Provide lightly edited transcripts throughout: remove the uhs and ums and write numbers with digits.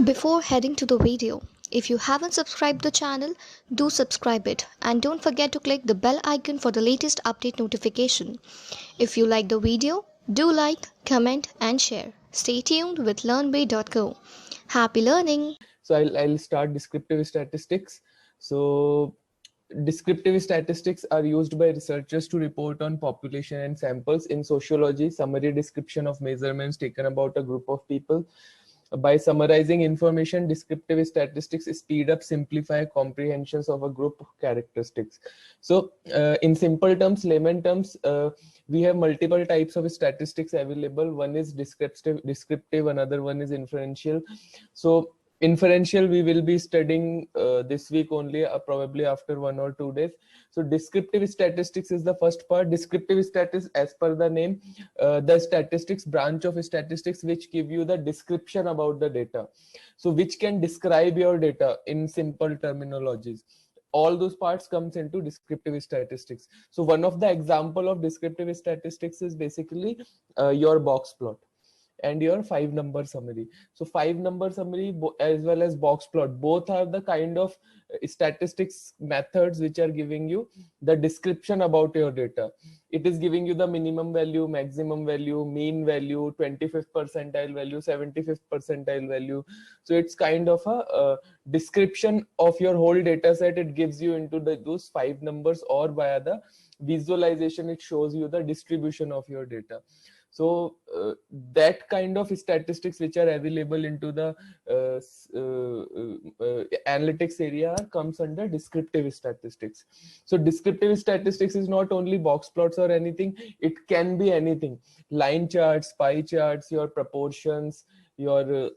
Before heading to the video, if you haven't subscribed the channel, do subscribe it and don't forget to click the bell icon for the latest update notification. If you like the video, do like, comment and share. Stay tuned with learnbay.co. Happy learning! So I'll start descriptive statistics. So descriptive statistics are used by researchers to report on population and samples. In sociology, summary description of measurements taken about a group of people. By summarizing information, descriptive statistics speed up, simplify comprehensions of a group of characteristics. So in simple terms, layman terms, we have multiple types of statistics available. One is descriptive, another one is inferential. So inferential we will be studying this week only, probably after 1 or 2 days. So descriptive statistics is the first part. Descriptive statistics, as per the name, the statistics branch of statistics which give you the description about the data, so which can describe your data in simple terminologies. All those parts comes into descriptive statistics. So one of the example of descriptive statistics is basically your box plot and your 5 number summary. So 5 number summary as well as box plot, both are the kind of statistics methods which are giving you the description about your data. It is giving you the minimum value, maximum value, mean value, 25th percentile value, 75th percentile value. So it's kind of a description of your whole data set. It gives you into those 5 numbers, or via the visualization it shows you the distribution of your data. So that kind of statistics which are available into the analytics area comes under descriptive statistics. So descriptive statistics is not only box plots or anything, it can be anything: line charts, pie charts, your proportions, your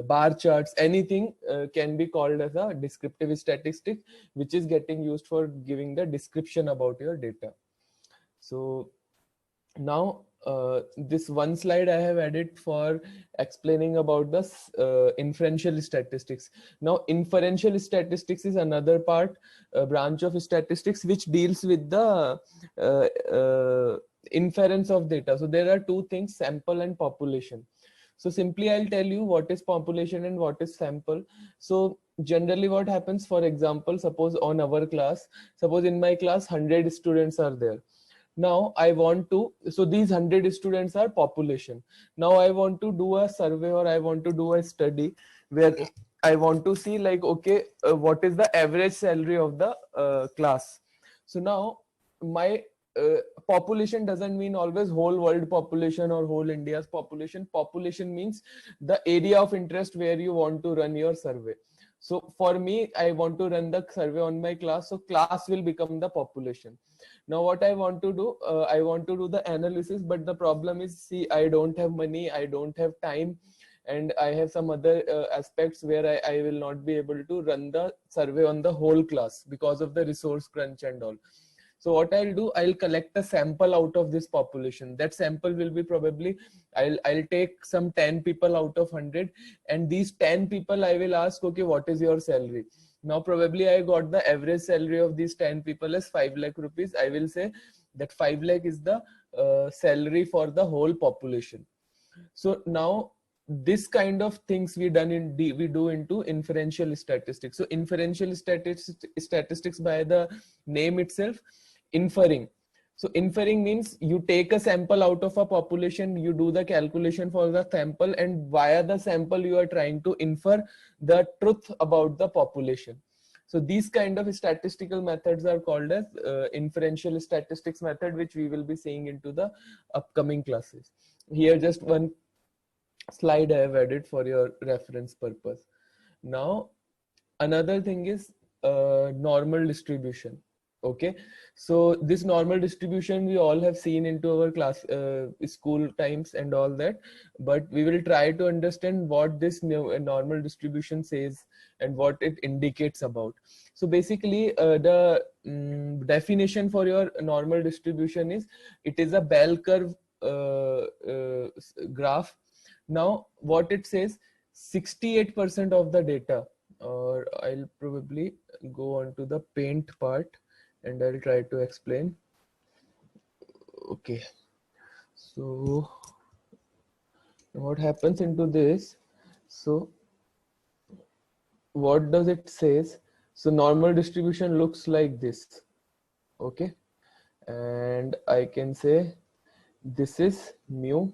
bar charts, anything can be called as a descriptive statistic, which is getting used for giving the description about your data. So now this one slide I have added for explaining about the inferential statistics. Now inferential statistics is another part, branch of statistics which deals with the inference of data. So there are two things: sample and population. So simply I'll tell you what is population and what is sample. So generally what happens, for example, suppose on our class, suppose in my class 100 students are there. Now I want to, so these 100 students are population. Now I want to do a survey, or I want to do a study where I want to see, like, okay, what is the average salary of the class. So now my uh, population doesn't mean always whole world population or whole India's population. Population means the area of interest where you want to run your survey. So for me, I want to run the survey on my class, so class will become the population. Now what I want to do, I want to do the analysis, but the problem is, see, I don't have money, I don't have time, and I have some other aspects where I will not be able to run the survey on the whole class because of the resource crunch and all. So what I'll do, I'll collect a sample out of this population. That sample will be probably, I'll take some 10 people out of 100, and these 10 people I will ask, okay, what is your salary? Now probably I got the average salary of these 10 people as 5 lakh rupees. I will say that 5 lakh is the salary for the whole population. So now this kind of things we do into inferential statistics. So inferential statistics, by the name itself, inferring. So inferring means you take a sample out of a population, you do the calculation for the sample, and via the sample you are trying to infer the truth about the population. So these kind of statistical methods are called as inferential statistics method, which we will be seeing into the upcoming classes. Here just one slide I have added for your reference purpose. Now another thing is normal distribution. Okay, so this normal distribution we all have seen into our class, school times and all that, but we will try to understand what this normal distribution says and what it indicates about. So basically the definition for your normal distribution is, it is a bell curve graph. Now what it says, 68% of the data, or I'll probably go on to the paint part and I'll try to explain. Okay, so what happens into this, So what does it says? So normal distribution looks like this. Okay, and I can say this is mu,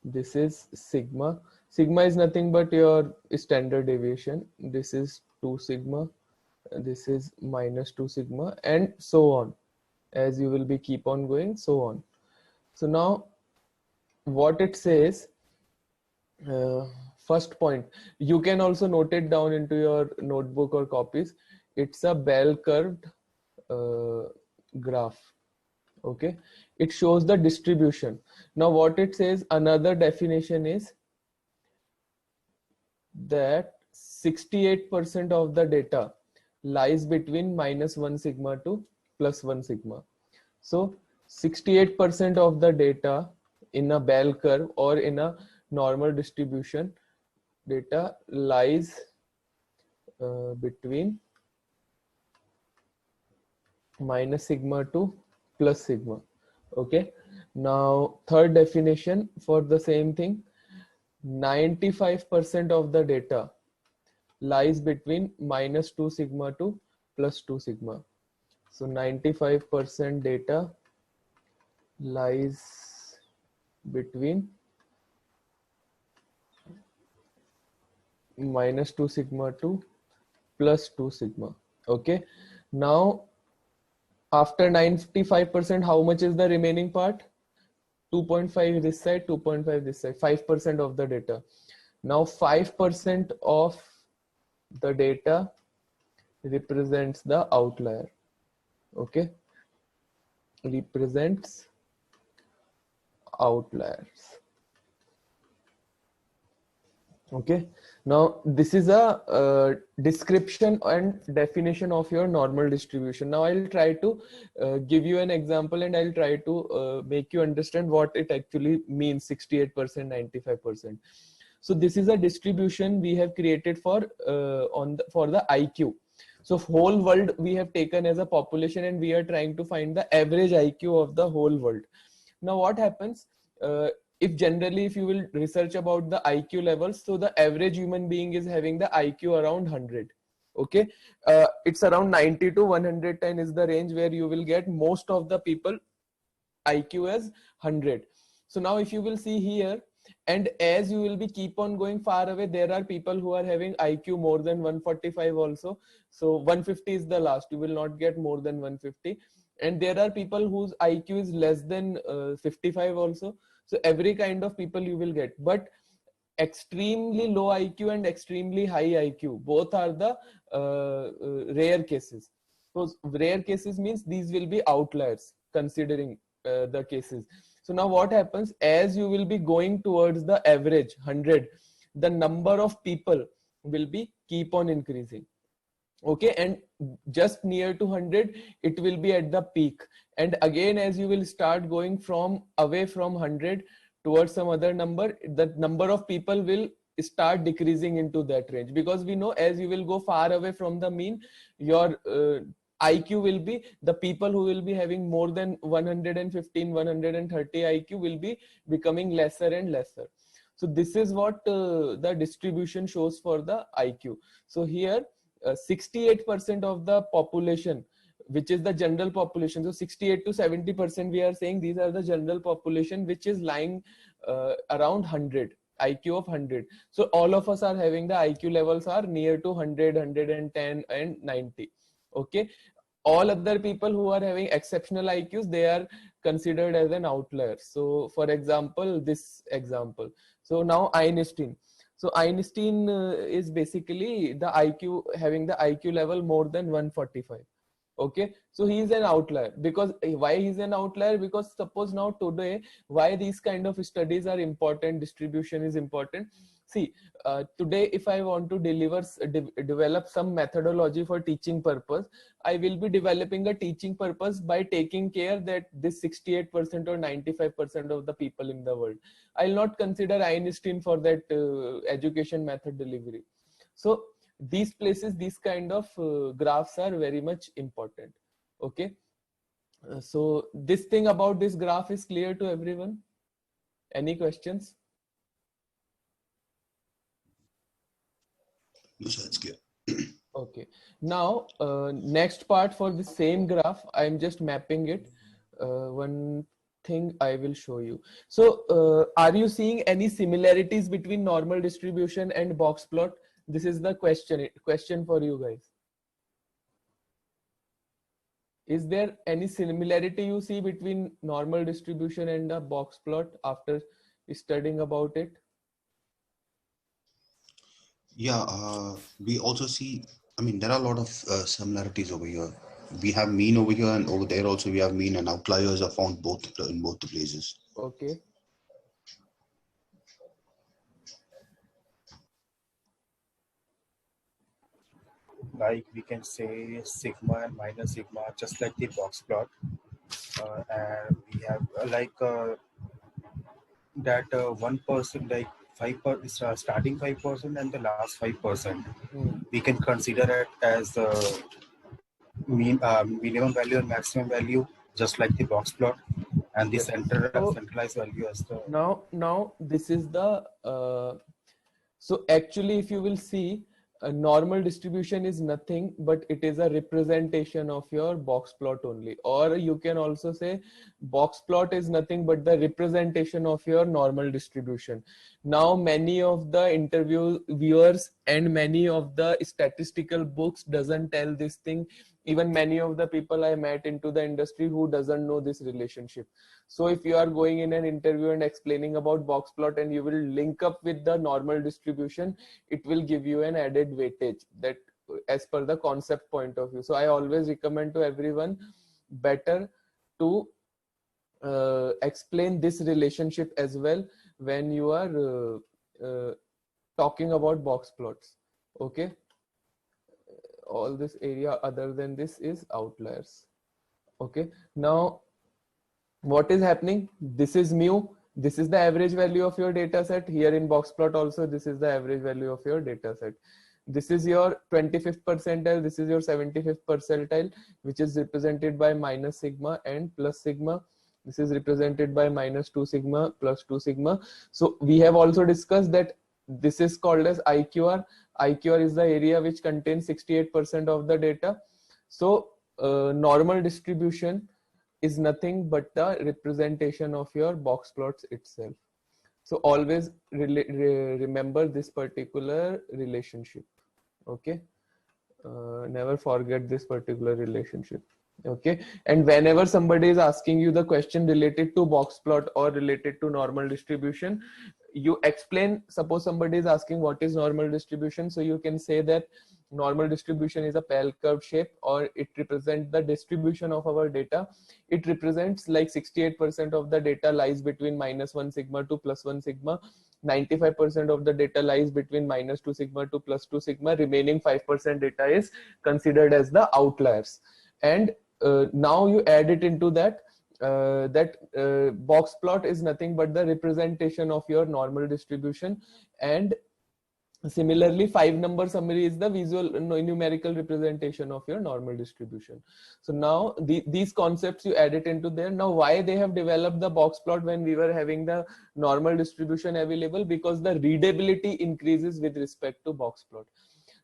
this is sigma. Sigma is nothing but your standard deviation. This is 2 sigma, this is minus 2 sigma, and so on, as you will be keep on going, so on. So now what it says, uh, first point, you can also note it down into your notebook or copies. It's a bell curved graph. Okay, it shows the distribution. Now what it says, another definition is that 68% of the data lies between -1 sigma to +1 sigma. So 68% of the data in a bell curve or in a normal distribution data lies between minus sigma to plus sigma. Okay, now third definition for the same thing, 95% of the data lies between -2 sigma to +2 sigma. So 95% data lies between -2 sigma to +2 sigma. Okay, now after 95%, how much is the remaining part? 2.5 this side, 2.5 this side, 5% of the data. Now 5% of the data represents the outlier. Okay, represents outliers. Okay, now this is a description and definition of your normal distribution. Now I'll try to give you an example, and I'll try to make you understand what it actually means, 68%, 95%. So this is a distribution we have created for for the IQ. So whole world we have taken as a population, and we are trying to find the average IQ of the whole world. Now what happens, if generally if you will research about the IQ levels, so the average human being is having the IQ around 100. Okay, it's around 90 to 110 is the range where you will get most of the people IQ as 100. So now if you will see here, and as you will be keep on going far away, there are people who are having IQ more than 145 also. So 150 is the last, you will not get more than 150. And there are people whose IQ is less than 55 also. So every kind of people you will get, but extremely low IQ and extremely high IQ, both are the rare cases. So rare cases means these will be outliers considering the cases. So now what happens, as you will be going towards the average 100, the number of people will be keep on increasing. Okay, and just near to 100 it will be at the peak, and again as you will start going from away from 100 towards some other number, the number of people will start decreasing into that range, because we know as you will go far away from the mean, your IQ will be, the people who will be having more than 115 130 IQ will be becoming lesser and lesser. So this is what the distribution shows for the IQ. So here 68% of the population, which is the general population, so 68 to 70% we are saying these are the general population, which is lying around 100, IQ of 100. So all of us are having the IQ levels are near to 100, 110 and 90. Okay, all other people who are having exceptional IQs, they are considered as an outlier. So for example, this example, so now Einstein. So Einstein is basically the IQ, having the IQ level more than 145. Okay, so he is an outlier. Because why he's an outlier? Because suppose now today, why these kind of studies are important, distribution is important. See, today if I want to develop some methodology for teaching purpose, I will be developing a teaching purpose by taking care that this 68% or 95% of the people in the world. I'll not consider Einstein for that education method delivery. So these places, these kind of graphs are very much important. Okay, so this thing about this graph is clear to everyone? Any questions? No, sir, it's clear. Okay. Now, next part for the same graph, I'm just mapping it. One thing I will show you. So, are you seeing any similarities between normal distribution and box plot? This is the question for you guys. Is there any similarity you see between normal distribution and a box plot after studying about it? Yeah, we also see, I mean, there are a lot of similarities over here. We have mean over here, and over there also we have mean, and outliers are found both in both the places. Okay. Like we can say sigma and minus sigma, just like the box plot. And we have that 1% like 5% starting 5% and the last 5%. We can consider it as the minimum value and maximum value, just like the box plot, and the Yes. centralized value as the. Now this is the so actually if you will see, a normal distribution is nothing but it is a representation of your box plot only, or you can also say box plot is nothing but the representation of your normal distribution. Now many of the interview viewers and many of the statistical books doesn't tell this thing. Even many of the people I met into the industry who doesn't know this relationship. So if you are going in an interview and explaining about box plot and you will link up with the normal distribution, it will give you an added weightage that as per the concept point of view. So I always recommend to everyone better to explain this relationship as well when you are talking about box plots. Okay. All this area other than this is outliers. Okay. Now, what is happening? This is mu. This is the average value of your data set. Here in box plot also, this is the average value of your data set. This is your 25th percentile. This is your 75th percentile, which is represented by minus sigma and plus sigma. This is represented by minus 2 sigma plus 2 sigma. So we have also discussed that this is called as IQR. IQR is the area which contains 68% of the data. So normal distribution is nothing but the representation of your box plots itself. So always remember this particular relationship. Okay. Never forget this particular relationship. Okay. And whenever somebody is asking you the question related to box plot or related to normal distribution, you explain. Suppose somebody is asking what is normal distribution, so you can say that normal distribution is a bell curve shape, or it represents the distribution of our data. It represents like 68% of the data lies between minus 1 sigma to plus 1 sigma. 95% of the data lies between minus 2 sigma to plus 2 sigma. Remaining 5% data is considered as the outliers. And now you add it into that. Box plot is nothing but the representation of your normal distribution, and similarly 5-number summary is the visual numerical representation of your normal distribution. So now these concepts you add it into there. Now why they have developed the box plot when we were having the normal distribution available? Because the readability increases with respect to box plot.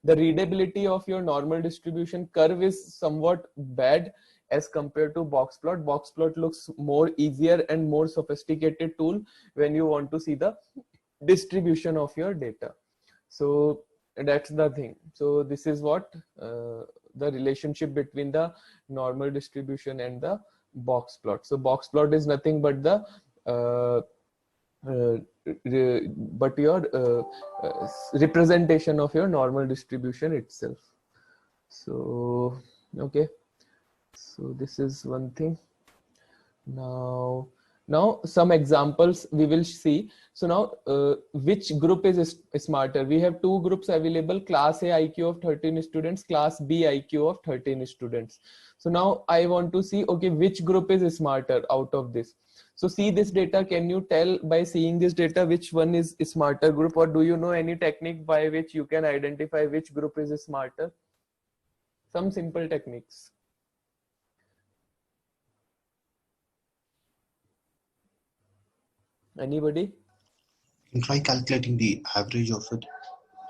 The readability of your normal distribution curve is somewhat bad as compared to box plot. Box plot looks more easier and more sophisticated tool when you want to see the distribution of your data. So that's the thing. So this is what the relationship between the normal distribution and the box plot. So box plot is nothing but the representation of your normal distribution itself. So okay, so this is one thing. Now some examples we will see. So now which group is smarter? We have two groups available: class A IQ of 13 students, class B IQ of 13 students. So now I want to see, okay, which group is smarter out of this. So see this data. Can you tell by seeing this data which one is a smarter group, or do you know any technique by which you can identify which group is smarter? Some simple techniques. Anybody? You can try calculating the average of it.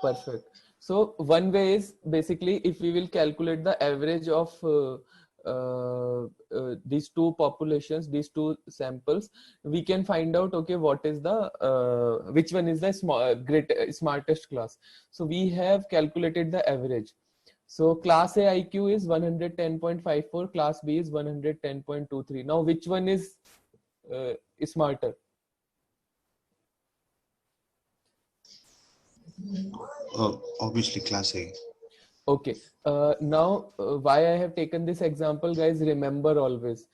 Perfect. So one way is basically if we will calculate the average of these two populations, these two samples, we can find out, okay, what is the which one is the smartest class. So we have calculated the average. So class A IQ is 110.54, class B is 110.23. Now which one is smarter? Obviously, class A. Okay, now why I have taken this example, guys, remember always,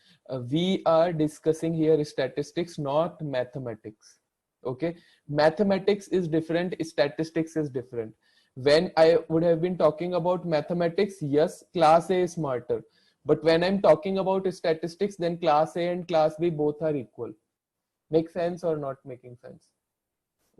we are discussing here statistics, not mathematics. Okay, mathematics is different, statistics is different. When I would have been talking about mathematics, yes, class A is smarter. But when I'm talking about statistics, then class A and class B both are equal. Make sense or not making sense?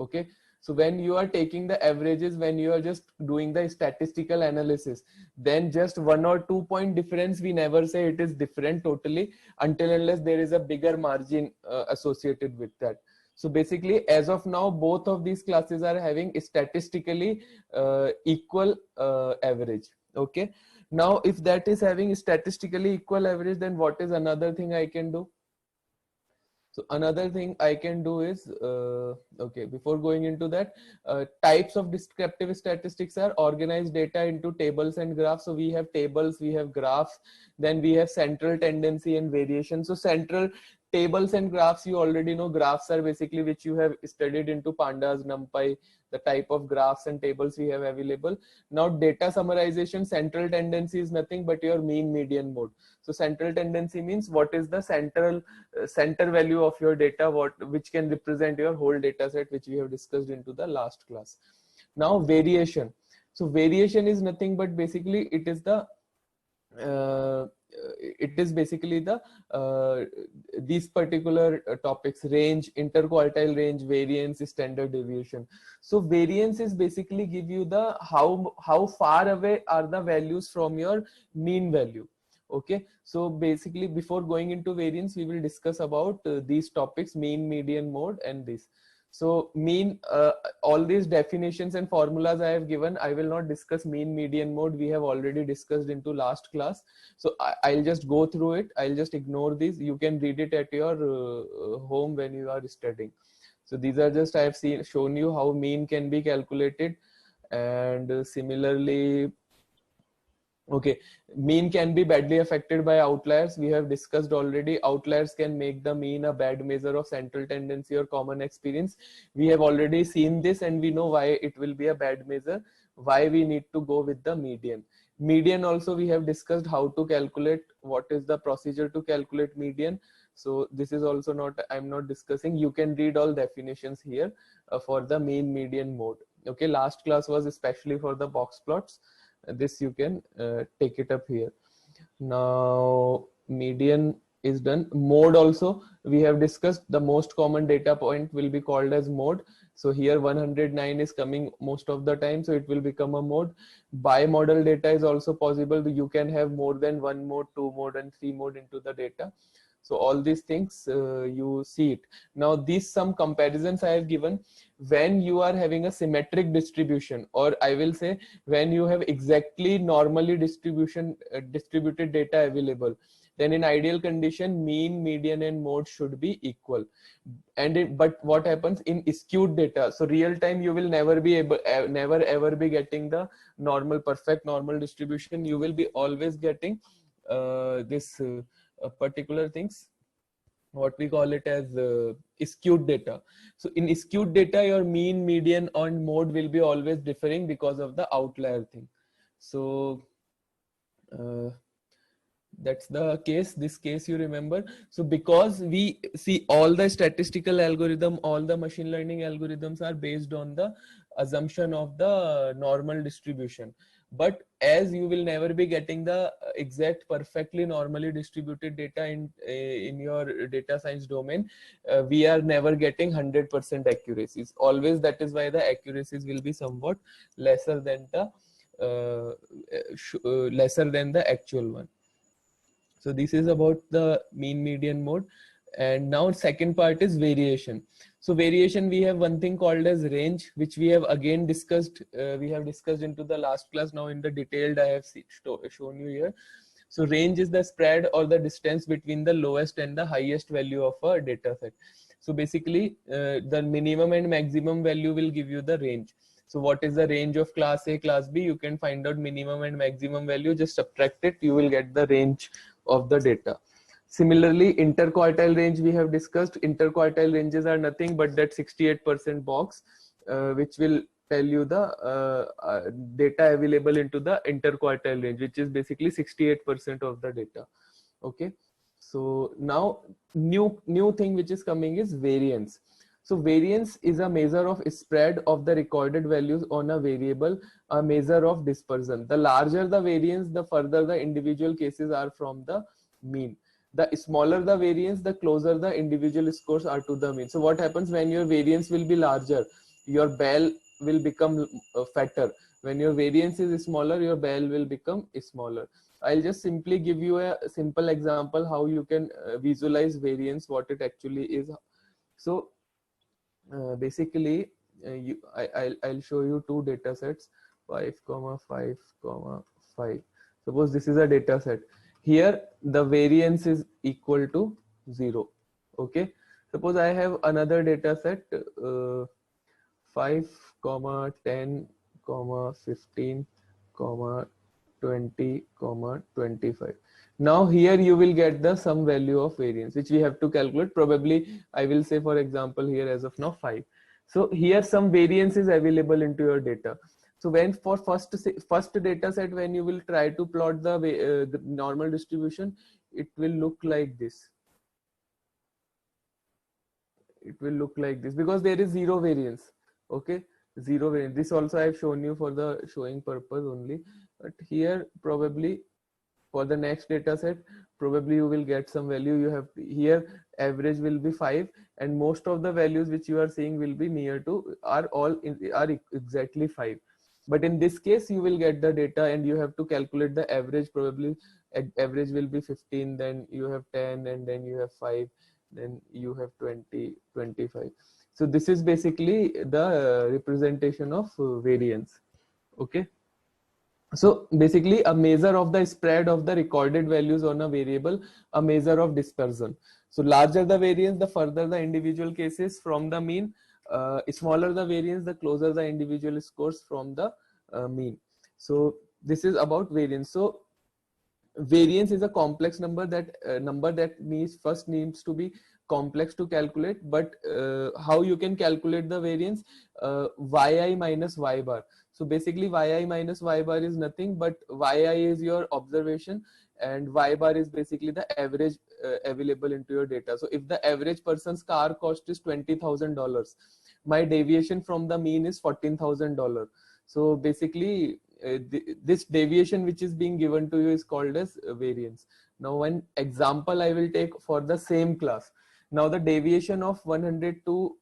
Okay, so when you are taking the averages, when you are just doing the statistical analysis, then just 1 or 2 point difference, we never say it is different totally until unless there is a bigger margin associated with that. So basically, as of now, both of these classes are having statistically equal average. Okay, now if that is having statistically equal average, then what is another thing I can do? So another thing I can do is, okay, before going into that, types of descriptive statistics are organized data into tables and graphs. So we have tables, we have graphs, then we have central tendency and variation. So central tables and graphs, you already know, graphs are basically which you have studied into pandas, numpy, the type of graphs and tables we have available. Now data summarization, central tendency is nothing but your mean median mode. So central tendency means what is the central center value of your data, which can represent your whole data set, which we have discussed into the last class. Now variation. So variation is nothing but basically it is the these particular topics: range, interquartile range, variance, standard deviation. So variance is basically give you the how far away are the values from your mean value. Okay, so basically before going into variance, we will discuss about these topics: mean, median, mode, and this. So mean, all these definitions and formulas I have given, I will not discuss mean, median, mode. We have already discussed into last class. So I'll just go through it. I'll just ignore these. You can read it at your home when you are studying. So these are just, I have shown you how mean can be calculated. And similarly, okay, mean can be badly affected by outliers. We have discussed already. Outliers can make the mean a bad measure of central tendency or common experience. We have already seen this and we know why it will be a bad measure, why we need to go with the median. Median also we have discussed how to calculate, what is the procedure to calculate median. So this is also not, I'm not discussing. You can read all definitions here for the mean, median, mode. Okay, last class was especially for the box plots. This you can take it up here. Now median is done. Mode also we have discussed. The most common data point will be called as mode. So here 109 is coming most of the time, so it will become a mode. Bimodal data is also possible. You can have more than one mode, two mode, and three mode into the data. So all these things you see it. Now these some comparisons I have given. When you are having a symmetric distribution, or I will say when you have exactly normally distributed data available, then in ideal condition mean, median, and mode should be equal. And but what happens in skewed data? So real time you will never be able, never ever be getting the normal, perfect normal distribution. You will be always getting this particular things, what we call it as skewed data. So in skewed data, your mean, median, and mode will be always differing because of the outlier thing. So that's the case. This case you remember. So because we see all the statistical algorithm, all the machine learning algorithms are based on the assumption of the normal distribution. But as you will never be getting the exact perfectly normally distributed data in your data science domain, we are never getting 100% accuracies. Always, that is why the accuracies will be somewhat lesser than the actual one. So this is about the mean, median, mode. And now second part is variation. So variation, we have one thing called as range, which we have again discussed. We have discussed into the last class. Now in the detailed, I have shown you here. So range is the spread or the distance between the lowest and the highest value of a data set. So basically, the minimum and maximum value will give you the range. So what is the range of class A, class B? You can find out minimum and maximum value. Just subtract it. You will get the range of the data. Similarly, interquartile range we have discussed. Interquartile ranges are nothing but that 68% box, which will tell you the data available into the interquartile range, which is basically 68% of the data. Okay. So now new thing which is coming is variance. So variance is a measure of spread of the recorded values on a variable, a measure of dispersion. The larger the variance, the further the individual cases are from the mean. The smaller the variance, the closer the individual scores are to the mean. So what happens when your variance will be larger? Your bell will become fatter. When your variance is smaller, your bell will become smaller. I'll just simply give you a simple example how you can visualize variance, what it actually is. So basically, I'll show you two data sets, 5, 5, 5. Suppose this is a data set. Here the variance is equal to 0. Okay. Suppose I have another data set, 5, 10, 15, 20, 25. Now here you will get the some value of variance, which we have to calculate. Probably I will say, for example, here as of now 5. So here some variance is available into your data. So when for first data set, when you will try to plot the normal distribution, it will look like this. It will look like this because there is zero variance. Okay, zero variance. This also I have shown you for the showing purpose only. But here probably for the next data set, probably you will get some value. You have here average will be 5, and most of the values which you are seeing will be near to are exactly 5. But in this case, you will get the data and you have to calculate the average. Probably average will be 15, then you have 10, and then you have 5, then you have 20, 25. So this is basically the representation of variance. Okay. So basically a measure of the spread of the recorded values on a variable, a measure of dispersion. So larger the variance, the further the individual cases from the mean. Smaller the variance, the closer the individual scores from the mean. So this is about variance. So variance is a complex number that needs to be complex to calculate. But how you can calculate the variance? Yi minus y bar. So basically yi minus y bar is nothing but yi is your observation and y bar is basically the average available into your data. So if the average person's car cost is $20,000, my deviation from the mean is $14,000. So basically this deviation which is being given to you is called as variance. Now one example I will take for the same class. Now the deviation of 102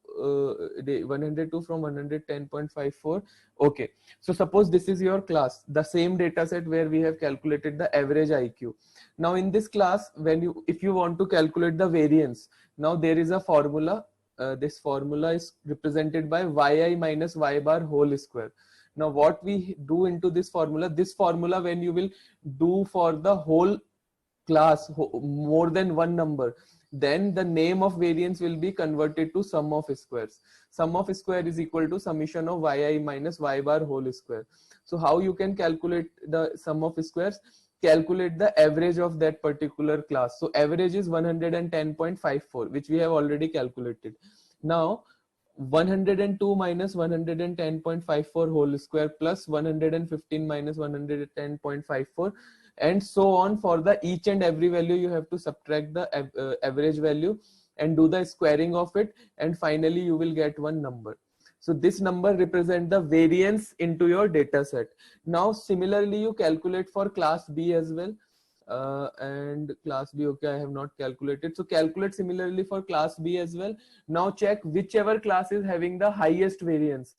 from 110.54. Okay, so suppose this is your class, the same data set where we have calculated the average IQ. Now in this class, if you want to calculate the variance, now there is a formula. This formula is represented by yi minus y bar whole square. Now what we do into this formula when you will do for the whole class more than one number, then the name of variance will be converted to sum of squares. Sum of square is equal to summation of yi minus y bar whole square. So how you can calculate the sum of squares? Calculate the average of that particular class. So average is 110.54, which we have already calculated. Now 102 minus 110.54 whole square plus 115 minus 110.54, and so on. For the each and every value you have to subtract the average value and do the squaring of it, and finally you will get one number. So this number represents the variance into your data set. Now similarly you calculate for class B as well. And class B, okay, I have not calculated. So calculate similarly for class B as well. Now check whichever class is having the highest variance.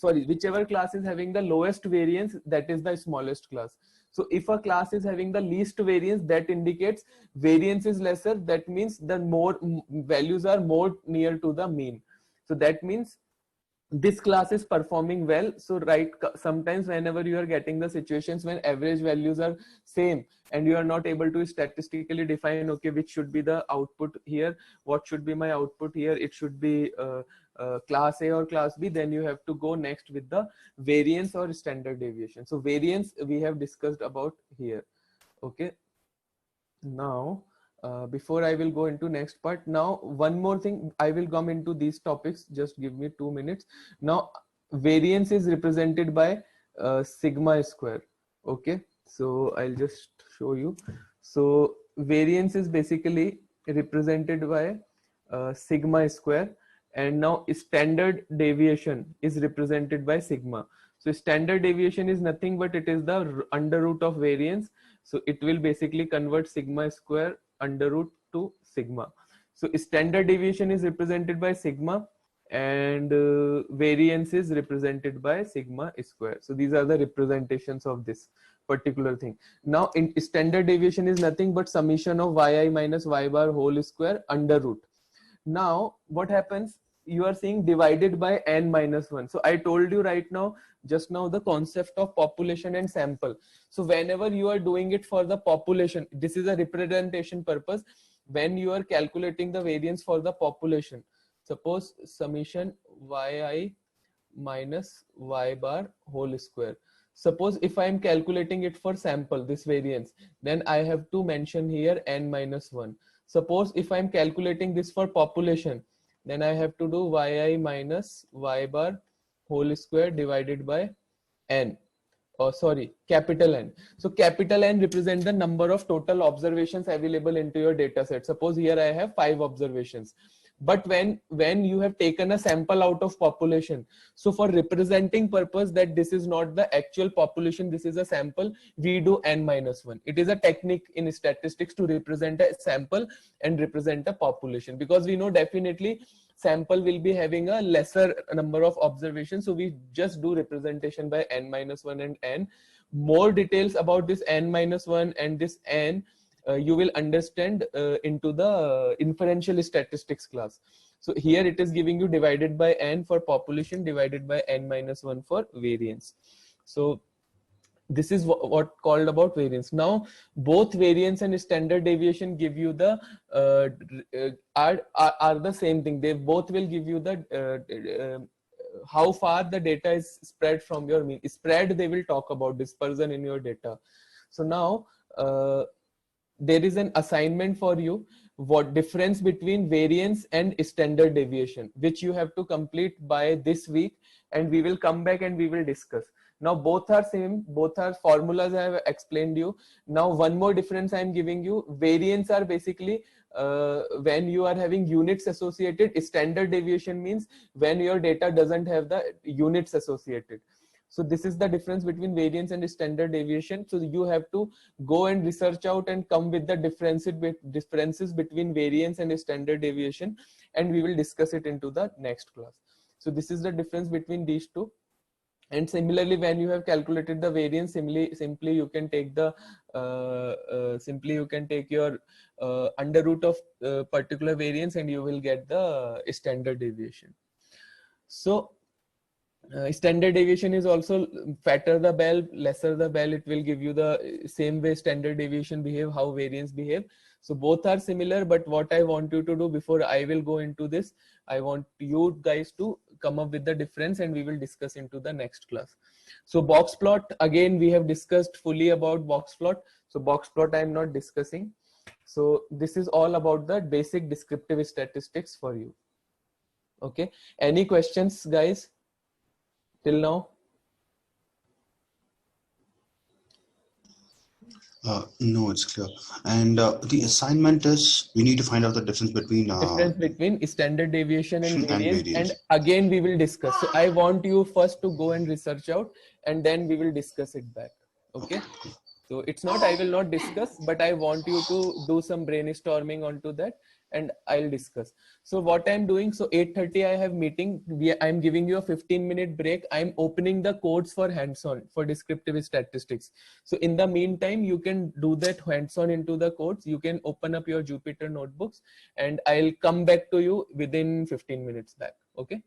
whichever class is having the lowest variance, that is the smallest class. So if a class is having the least variance, that indicates variance is lesser. That means the more values are more near to the mean. So that means this class is performing well. So sometimes whenever you are getting the situations when average values are same and you are not able to statistically define, okay, which should be the output here, what should be my output here, it should be class A or class B, then you have to go next with the variance or standard deviation. So variance we have discussed about here. Okay, now before I will go into next part, now one more thing, I will come into these topics, just give me 2 minutes. Now variance is represented by sigma square. Okay, so I'll just show you. So variance is basically represented by sigma square, and now standard deviation is represented by sigma. So standard deviation is nothing but it is the under root of variance. So it will basically convert sigma square under root to sigma. So standard deviation is represented by sigma, and variance is represented by sigma square. So these are the representations of this particular thing. Now in standard deviation is nothing but summation of yi minus y bar whole square under root. Now what happens, you are seeing divided by n minus 1. So I told you right now, just now, the concept of population and sample. So whenever you are doing it for the population, this is a representation purpose. When you are calculating the variance for the population, suppose summation yi minus y bar whole square. Suppose if I am calculating it for sample, this variance, then I have to mention here n minus 1. Suppose if I am calculating this for population, then I have to do yi minus y bar whole square divided by n. Oh, sorry, capital N. So capital N represent the number of total observations available into your data set. Suppose here I have 5 observations. But when you have taken a sample out of population, so for representing purpose that this is not the actual population, this is a sample, we do n minus 1. It is a technique in statistics to represent a sample and represent a population, because we know definitely sample will be having a lesser number of observations. So we just do representation by n minus 1 and n. More details about this n minus 1 and this n you will understand into the inferential statistics class. So here it is giving you divided by n for population, divided by n minus 1 for variance. So this is what called about variance. Now both variance and standard deviation give you the are the same thing. They both will give you the how far the data is spread from your mean. Spread they will talk about, dispersion in your data. So now there is an assignment for you, what difference between variance and standard deviation, which you have to complete by this week, and we will come back and we will discuss. Now both are same, both are formulas I have explained you. Now one more difference I am giving you. Variance are basically when you are having units associated. Standard deviation means when your data doesn't have the units associated. So this is the difference between variance and standard deviation. So you have to go and research out and come with the differences between variance and standard deviation, and we will discuss it into the next class. So this is the difference between these two. And similarly, when you have calculated the variance, simply you can take the your under root of particular variance, and you will get the standard deviation. So standard deviation is also fatter the bell, lesser the bell, it will give you the same way standard deviation behave, how variance behave. So both are similar, but what I want you to do before I will go into this, I want you guys to come up with the difference, and we will discuss into the next class. So box plot, again we have discussed fully about box plot. So box plot I am not discussing. So this is all about the basic descriptive statistics for you. Okay, any questions guys till now? No, it's clear. And the assignment is we need to find out the difference between standard deviation and variance. And again we will discuss. So I want you first to go and research out, and then we will discuss it back. Okay. So it's not I will not discuss, but I want you to do some brainstorming onto that, and I'll discuss. So what I'm doing, so 8:30 I have meeting. I'm giving you a 15-minute break. I'm opening the codes for hands-on for descriptive statistics. So in the meantime, you can do that hands-on into the codes. You can open up your Jupyter notebooks, and I'll come back to you within 15 minutes back. Okay.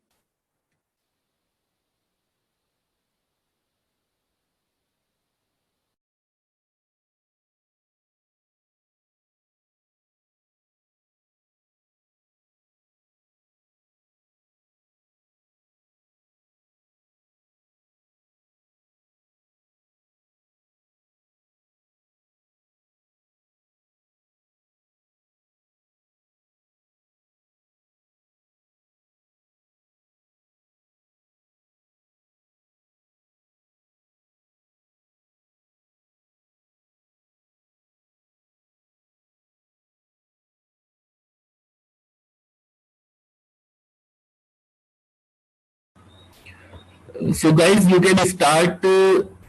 So guys, you can start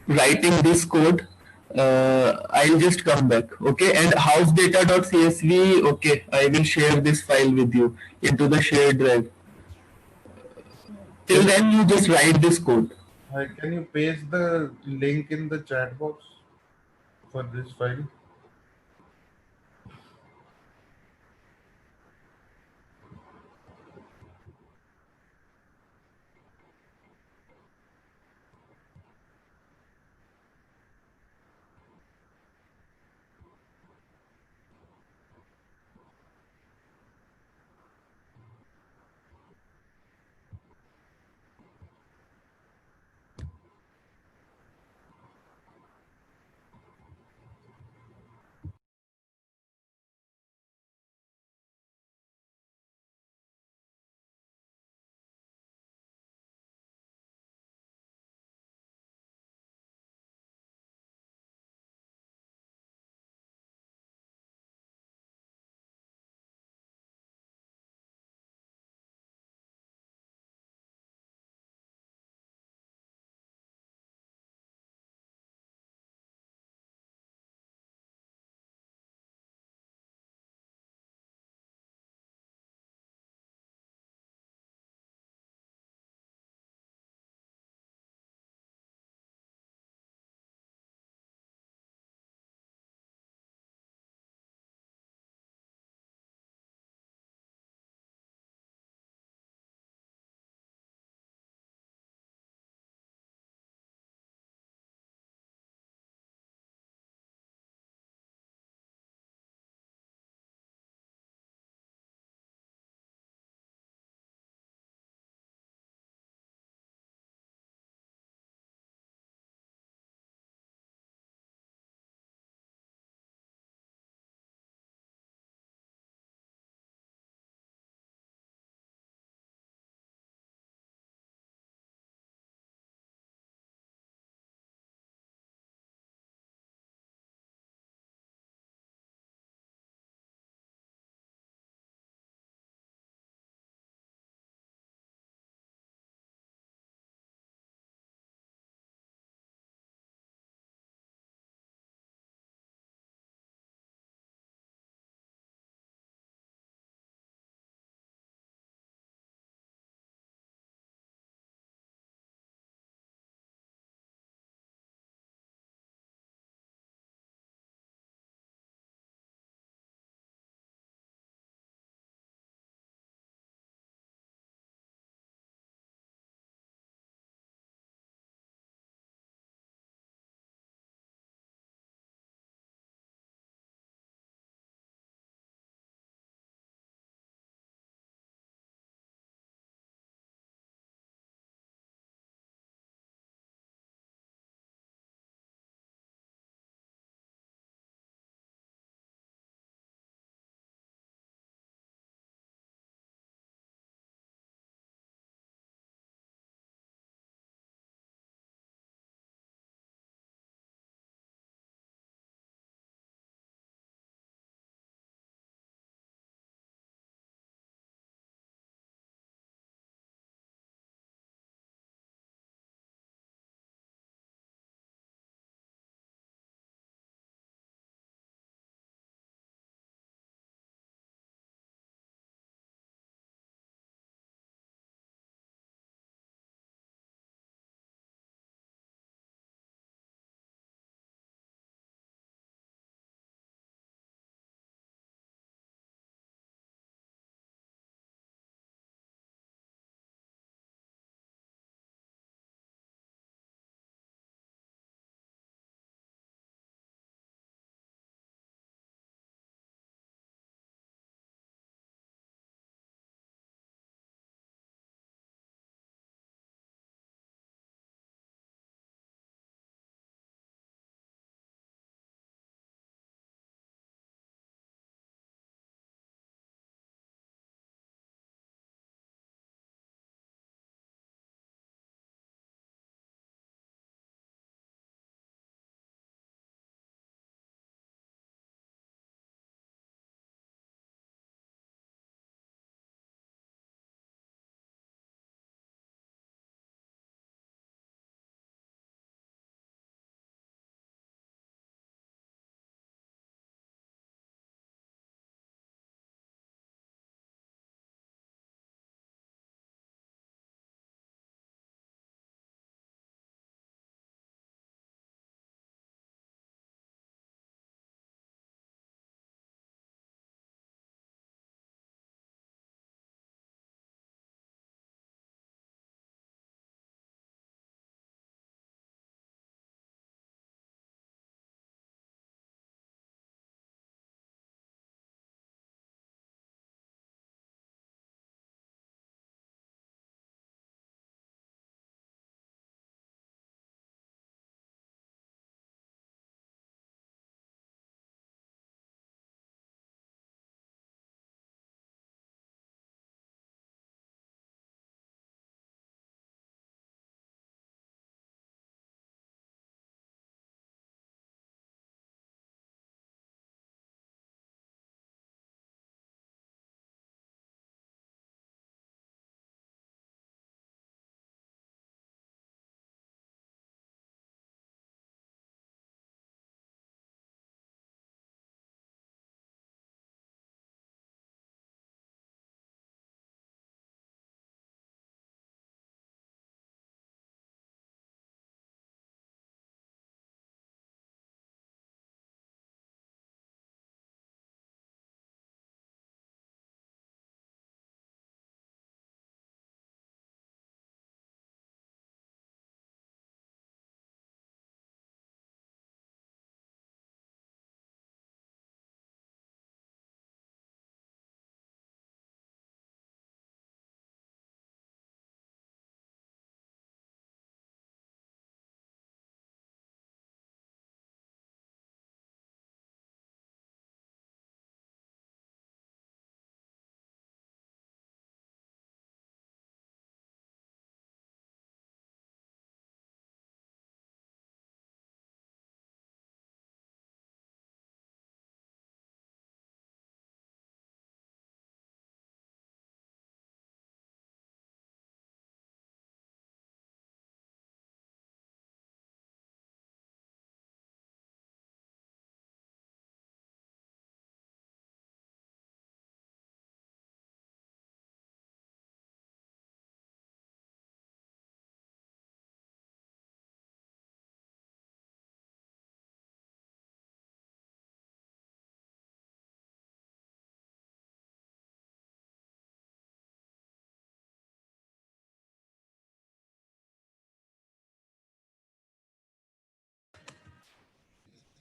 writing this code. I'll just come back. Okay, and housedata.csv. Okay, I will share this file with you into the shared drive. Till then, you just write this code. Hi, can you paste the link in the chat box for this file?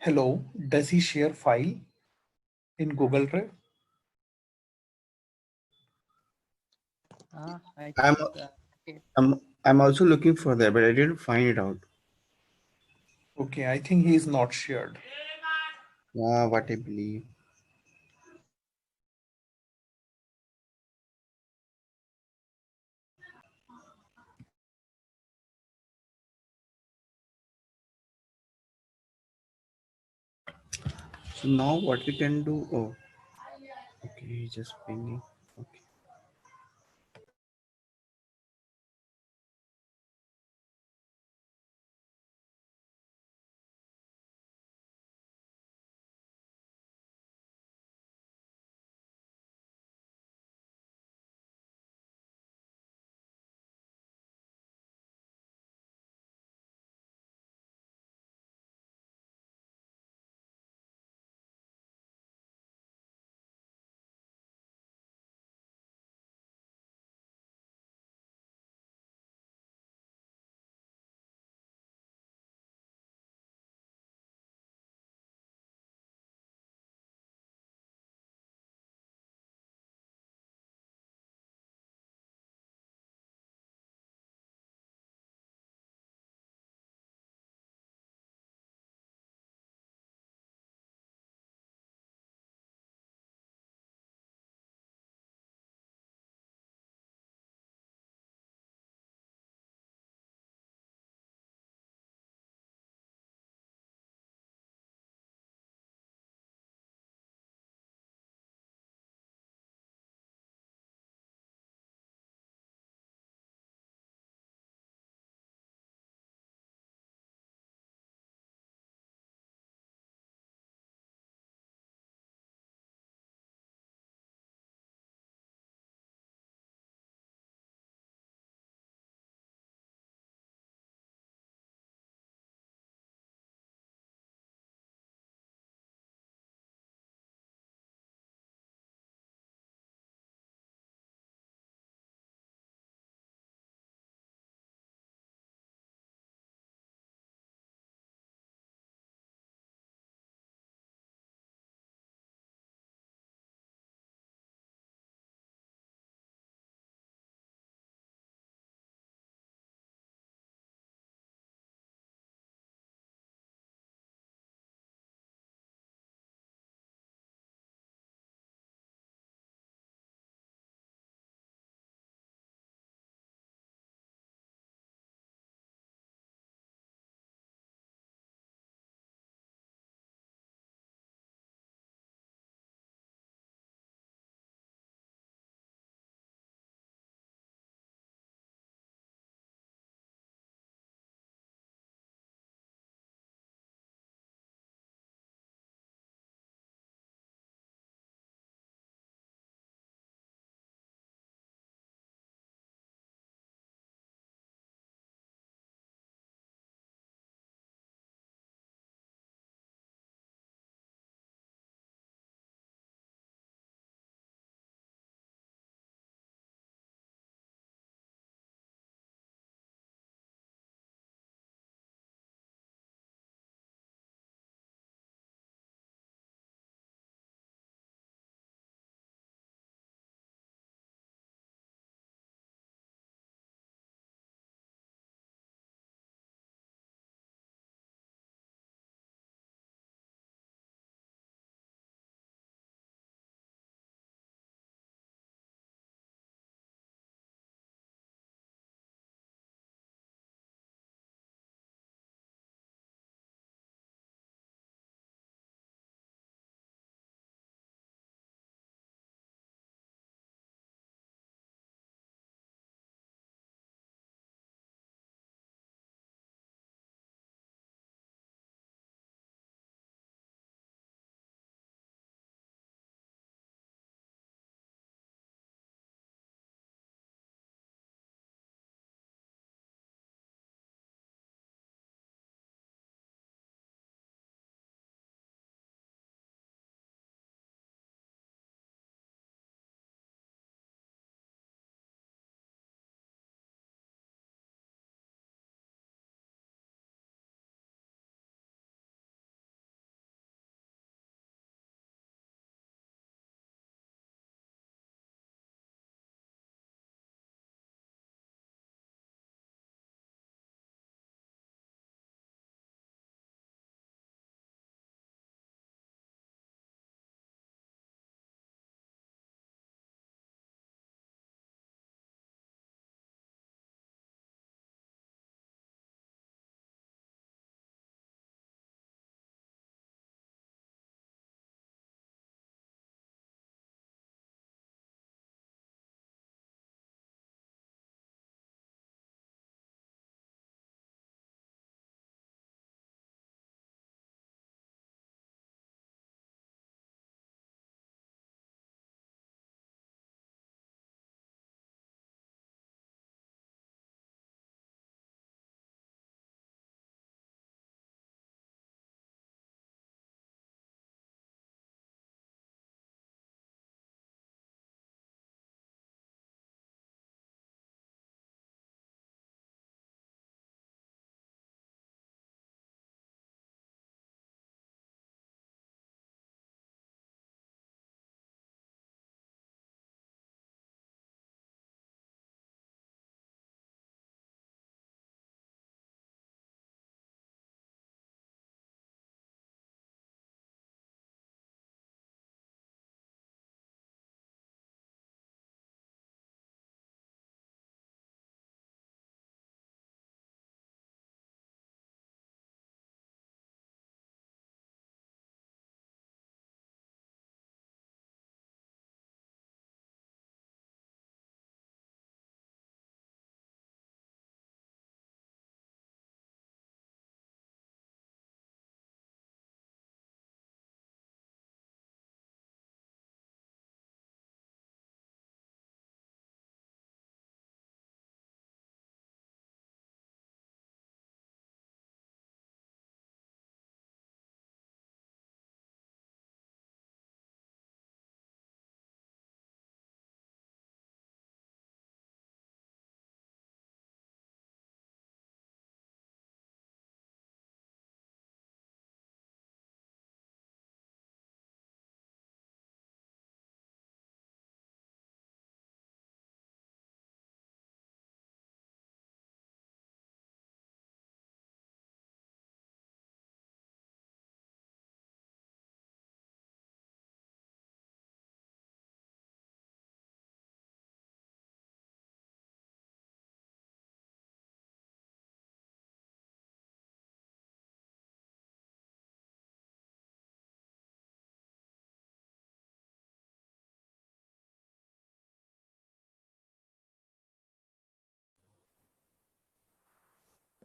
Hello, does he share file in Google Drive? I I'm think it, I'm also looking for that, but I didn't find it out. Okay, I think he is not shared. What I believe. So now what we can do? Oh, okay, just pinging. Okay.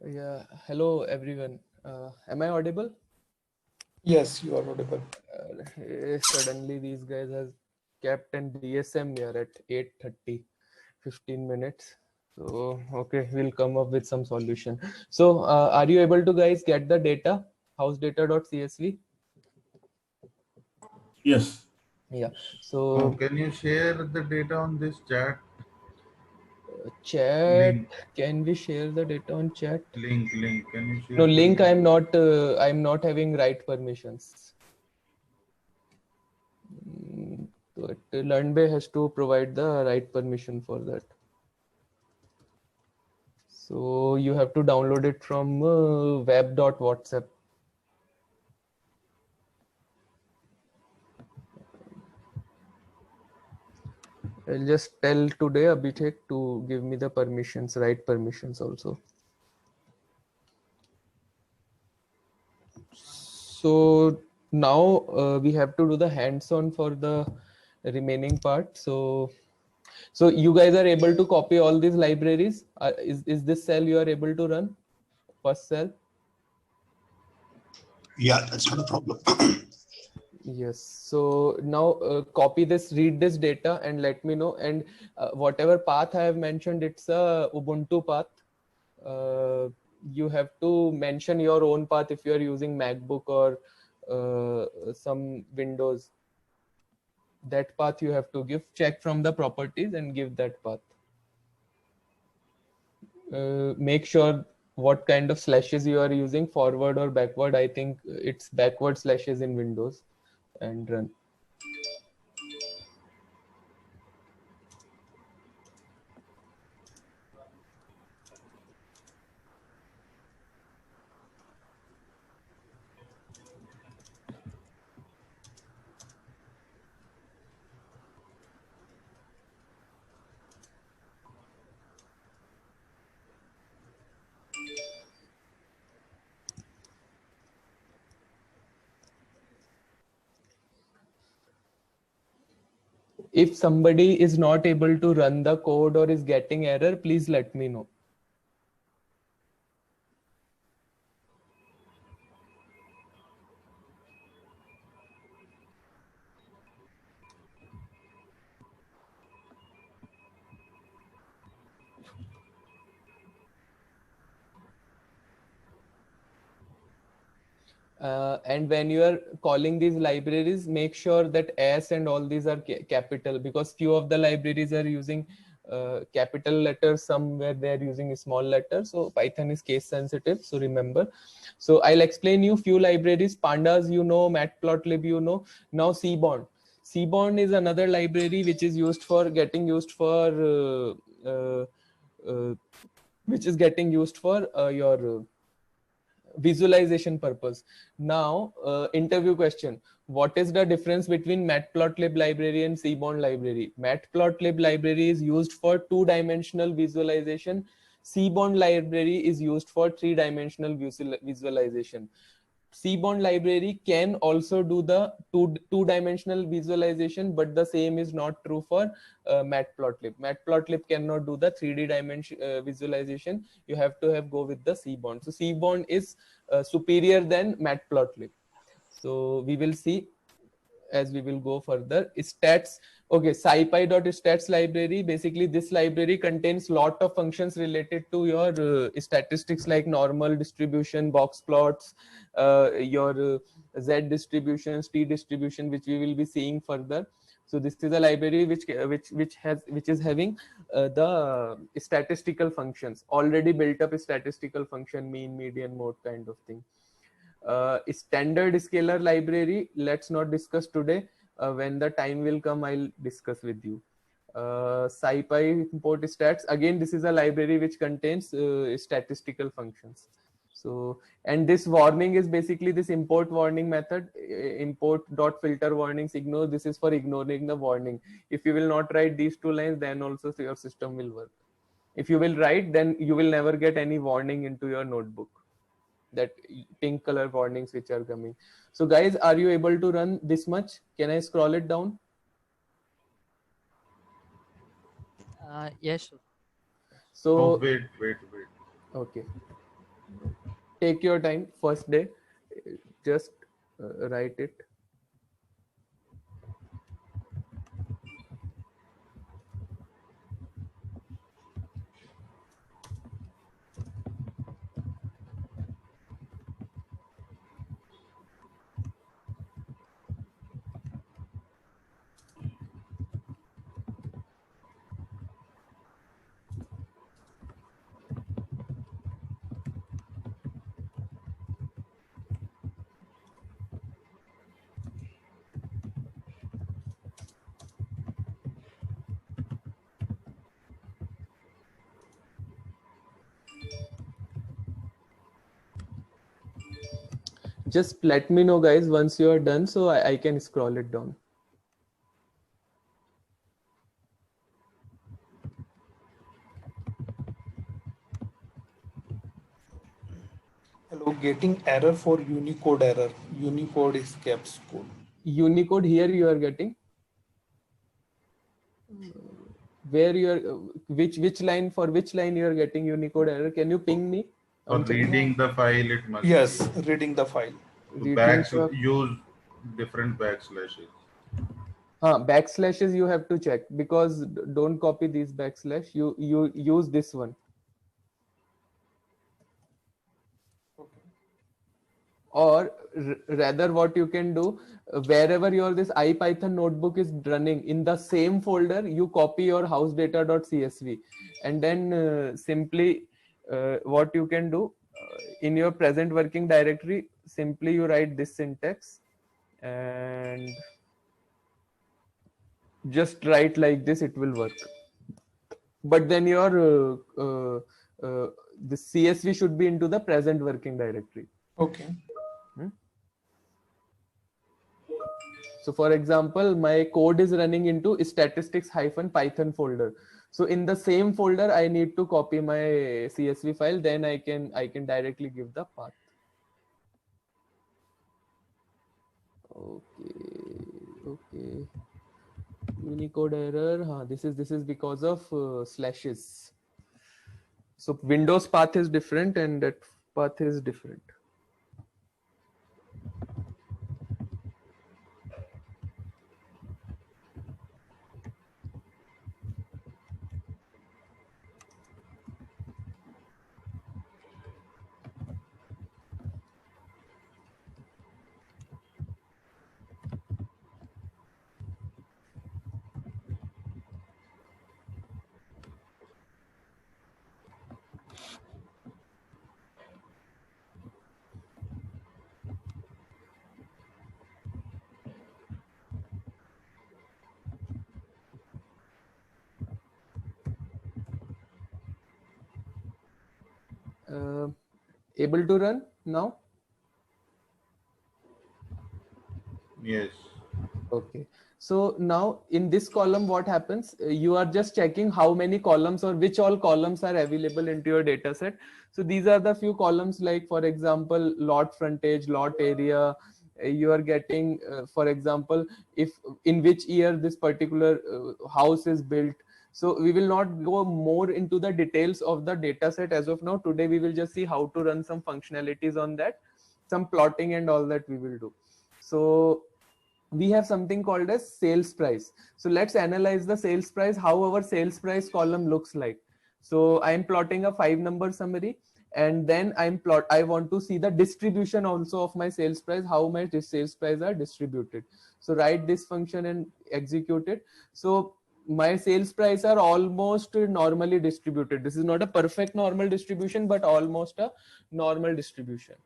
Yeah, hello everyone. Am I audible? Yes, you are audible. Suddenly these guys has kept an DSM here at 8:30, 15 minutes. So, okay, we'll come up with some solution. So, are you able to guys get the data? Housedata.csv? Yes. Yeah. So, Can you share the data on this chat chat, link? can we share the data on chat? Link. Can you share No, the link, link? I'm not having right permissions. But LearnBay has to provide the right permission for that. So you have to download it from web.whatsapp. I'll just tell today Abhishek to give me the permissions, right permissions also. So now we have to do the hands-on for the remaining part. So you guys are able to copy all these libraries. Is this cell you are able to run? First cell? Yeah, that's not a problem. Yes. So now copy this, read this data and let me know. And whatever path I have mentioned, it's a Ubuntu path. You have to mention your own path if you are using MacBook or some Windows. That path you have to give, check from the properties and give that path. Make sure what kind of slashes you are using, forward or backward. I think it's backward slashes in Windows, and run. If somebody is not able to run the code or is getting error, please let me know. And when you are calling these libraries, make sure that S and all these are capital, because few of the libraries are using capital letters, somewhere they are using small letters. So Python is case sensitive, so remember. So I'll explain you few libraries. Pandas, you know, matplotlib, you know. Now Seaborn. Seaborn is another library which is used for your visualization purpose. Now, interview question. What is the difference between matplotlib library and Seaborn library? Matplotlib library is used for two-dimensional visualization. Seaborn library is used for three-dimensional visualization. Seaborn library can also do the two-dimensional visualization, but the same is not true for Matplotlib. Matplotlib cannot do the 3D dimension visualization. You have to go with the Seaborn. So Seaborn is superior than Matplotlib. So we will see as we will go further. Stats. Okay, scipy.stats library. Basically, this library contains lot of functions related to your statistics, like normal distribution, box plots, your Z distributions, T distribution, which we will be seeing further. So this is a library which is having the statistical functions, already built up statistical function, mean, median, mode kind of thing. Standard scalar library, let's not discuss today. When the time will come, I'll discuss with you. SciPy import stats, again this is a library which contains statistical functions. So, and this warning is basically this import warning method, import dot filter warnings ignore. This is for ignoring the warning. If you will not write these two lines, then also your system will work. If you will write, then you will never get any warning into your notebook, that pink color warnings which are coming. So guys, are you able to run this much? Can I scroll it down? Yes. So Wait. okay, take your time. First day, just write it. Just let me know, guys, once you are done, so I can scroll it down. Hello, getting error for Unicode error. Unicode is caps code. Unicode here you are getting. Where you are, which line, for which line you are getting Unicode error? Can you ping me? For reading the file, it must Yes, be. reading the file. Reading Use different backslashes. Backslashes you have to check, because don't copy these backslash. You use this one. Or rather, what you can do, wherever your this IPython notebook is running, in the same folder you copy your housedata.csv, and then simply what you can do, in your present working directory, simply you write this syntax and just write like this, it will work. But then your the CSV should be into the present working directory. Okay. So for example, my code is running into statistics-python folder. So in the same folder, I need to copy my CSV file. Then I can directly give the path. Okay. Unicode error. This is because of slashes. So Windows path is different and that path is different. Able to run now? Yes. Okay. So now in this column, what happens? You are just checking how many columns or which all columns are available into your data set. So these are the few columns, like for example, lot frontage, lot area. You are getting, for example, if in which year this particular house is built. So we will not go more into the details of the data set as of now. Today we will just see how to run some functionalities on that, some plotting and all that we will do. So we have something called as sales price. So let's analyze the sales price, how our sales price column looks like. So I'm plotting a 5-number summary, and then I want to see the distribution also of my sales price, how my sales price are distributed. So write this function and execute it. So my sales price are almost normally distributed. This is not a perfect normal distribution, but almost a normal distribution.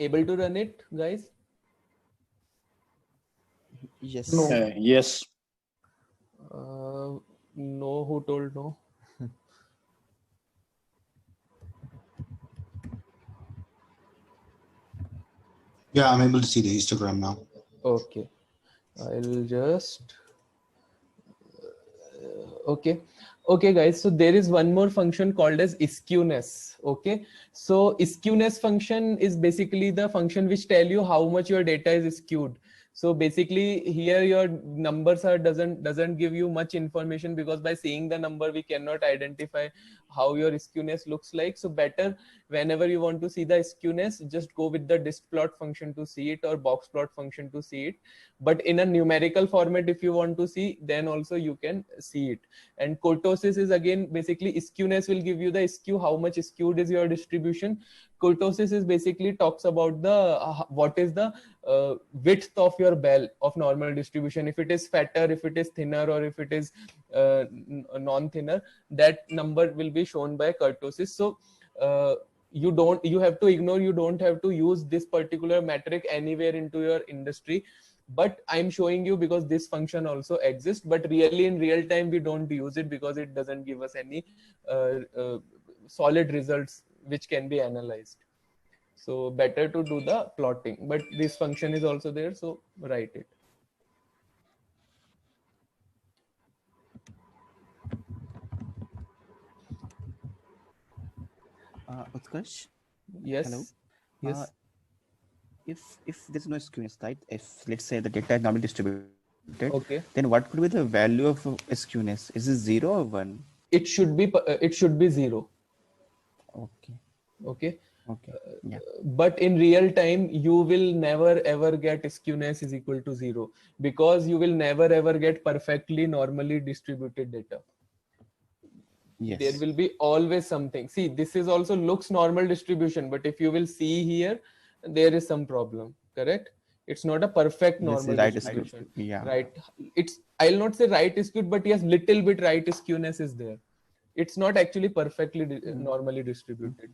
Able to run it, guys? Yes. No. Yes. No, who told no? Yeah, I'm able to see the histogram now. Okay, I'll just okay guys, so there is one more function called as skewness. Okay, so skewness function is basically the function which tell you how much your data is skewed. So basically here your numbers are doesn't give you much information, because by seeing the number we cannot identify how your skewness looks like. So better, whenever you want to see the skewness, just go with the dist plot function to see it, or box plot function to see it. But in a numerical format, if you want to see, then also you can see it. And kurtosis is again basically skewness will give you the skew, how much skewed is your distribution. Kurtosis is basically talks about the what is the width of your bell of normal distribution. If it is fatter, if it is thinner, or if it is non-thinner, that number will be shown by kurtosis. So you have to ignore, you don't have to use this particular metric anywhere into your industry, but I'm showing you because this function also exists. But really in real time we don't use it, because it doesn't give us any solid results which can be analyzed. So better to do the plotting, but this function is also there, so write it. Utkarsh, Yes. hello. Yes. If there's no skewness, right? If let's say the data is normally distributed, Okay. then what could be the value of skewness? Is it 0 or 1? It should be 0. Okay. Okay. Okay. Yeah. But in real time you will never ever get skewness is equal to 0, because you will never ever get perfectly normally distributed data. Yes. There will be always something. See, this is also looks normal distribution, but if you will see here, there is some problem. Correct? It's not a perfect This normal is right distribution. skewed. Yeah. Right. It's, I'll not say right is skewed, but yes, little bit right skewness is there. It's not actually perfectly normally distributed.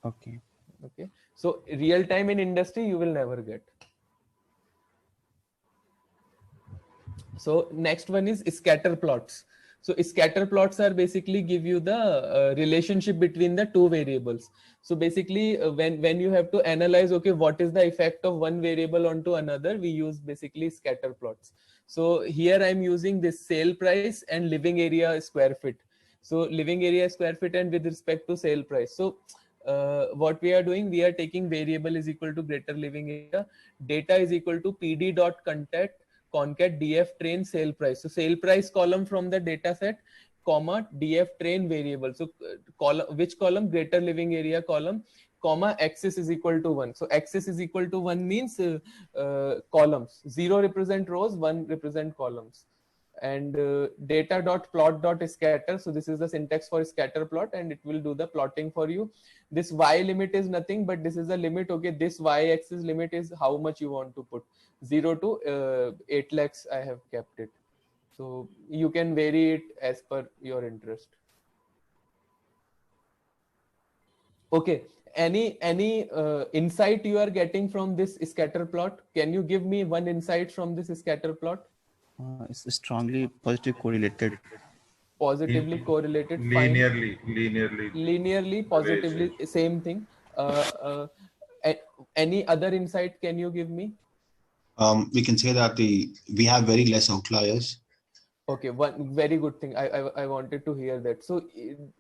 Okay. Okay. So real time in industry you will never get. So next one is scatter plots. So scatter plots are basically give you the relationship between the two variables. So basically when you have to analyze, okay, what is the effect of one variable onto another, we use basically scatter plots. So here I'm using this sale price and living area square feet. So living area square feet and with respect to sale price. So what we are doing, we are taking variable is equal to greater living area, data is equal to pd dot concat df train sale price. So sale price column from the data set, comma df train variable. So column, which column? Greater living area column, comma axis is equal to 1. So axis is equal to 1 means columns. 0 represent rows, 1 represent columns. And data dot plot dot scatter. So this is the syntax for scatter plot, and it will do the plotting for you. This y limit is nothing, but this is the limit. Okay, this y axis limit is how much you want to put. 0 to 8 lakhs I have kept it. So you can vary it as per your interest. Okay, any insight you are getting from this scatter plot? Can you give me one insight from this scatter plot? It's strongly positive correlated. Positively correlated. Linearly, positively, same thing. Any other insight can you give me? We can say that we have very less outliers. Okay, one very good thing. I wanted to hear that. So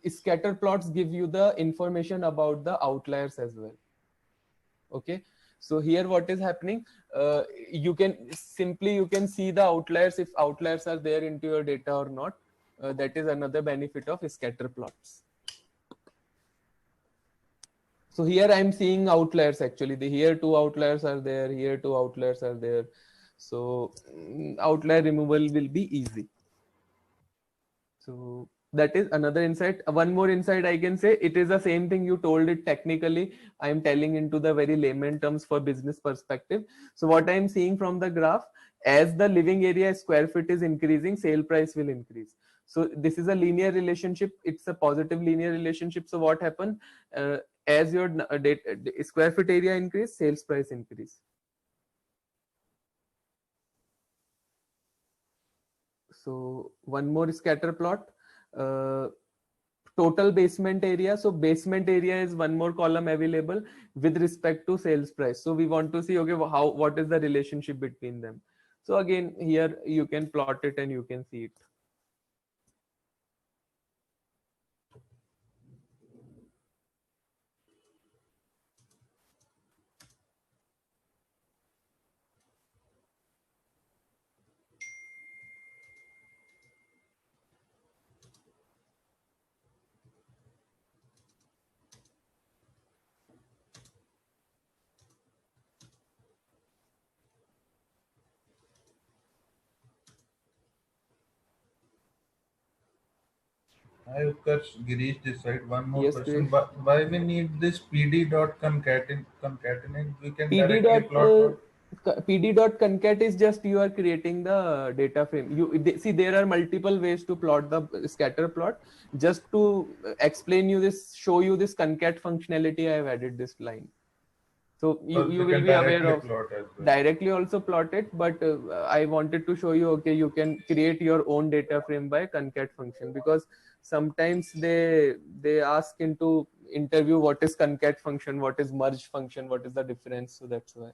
scatter plots give you the information about the outliers as well. Okay, so here what is happening? You can see the outliers, if outliers are there into your data or not. That is another benefit of scatter plots. So here I'm seeing outliers actually. Here 2 outliers are there, here 2 outliers are there. So outlier removal will be easy. So that is another insight. One more insight I can say, it is the same thing you told it technically. I am telling into the very layman terms for business perspective. So what I am seeing from the graph, as the living area square feet is increasing, sale price will increase. So this is a linear relationship. It's a positive linear relationship. So what happened? as your square foot area increase, sales price increase. So one more scatter plot. Total basement area. So basement area is one more column available with respect to sales price. So we want to see, okay, what is the relationship between them. So again, here you can plot it and you can see it. Hi, Utkarsh, Girish this side. One more Yes, question. Girish. Why we need this PD dot concatenate? We can PD directly plot what? PD dot concat is just you are creating the data frame. See, there are multiple ways to plot the scatter plot. Just to explain you this, show you this concat functionality, I have added this line. So you We will can be aware directly of plot as well. directly also plot it, but I wanted to show you, okay, you can create your own data frame by concat function, because sometimes they ask into interview what is concat function, what is merge function, what is the difference. So that's why.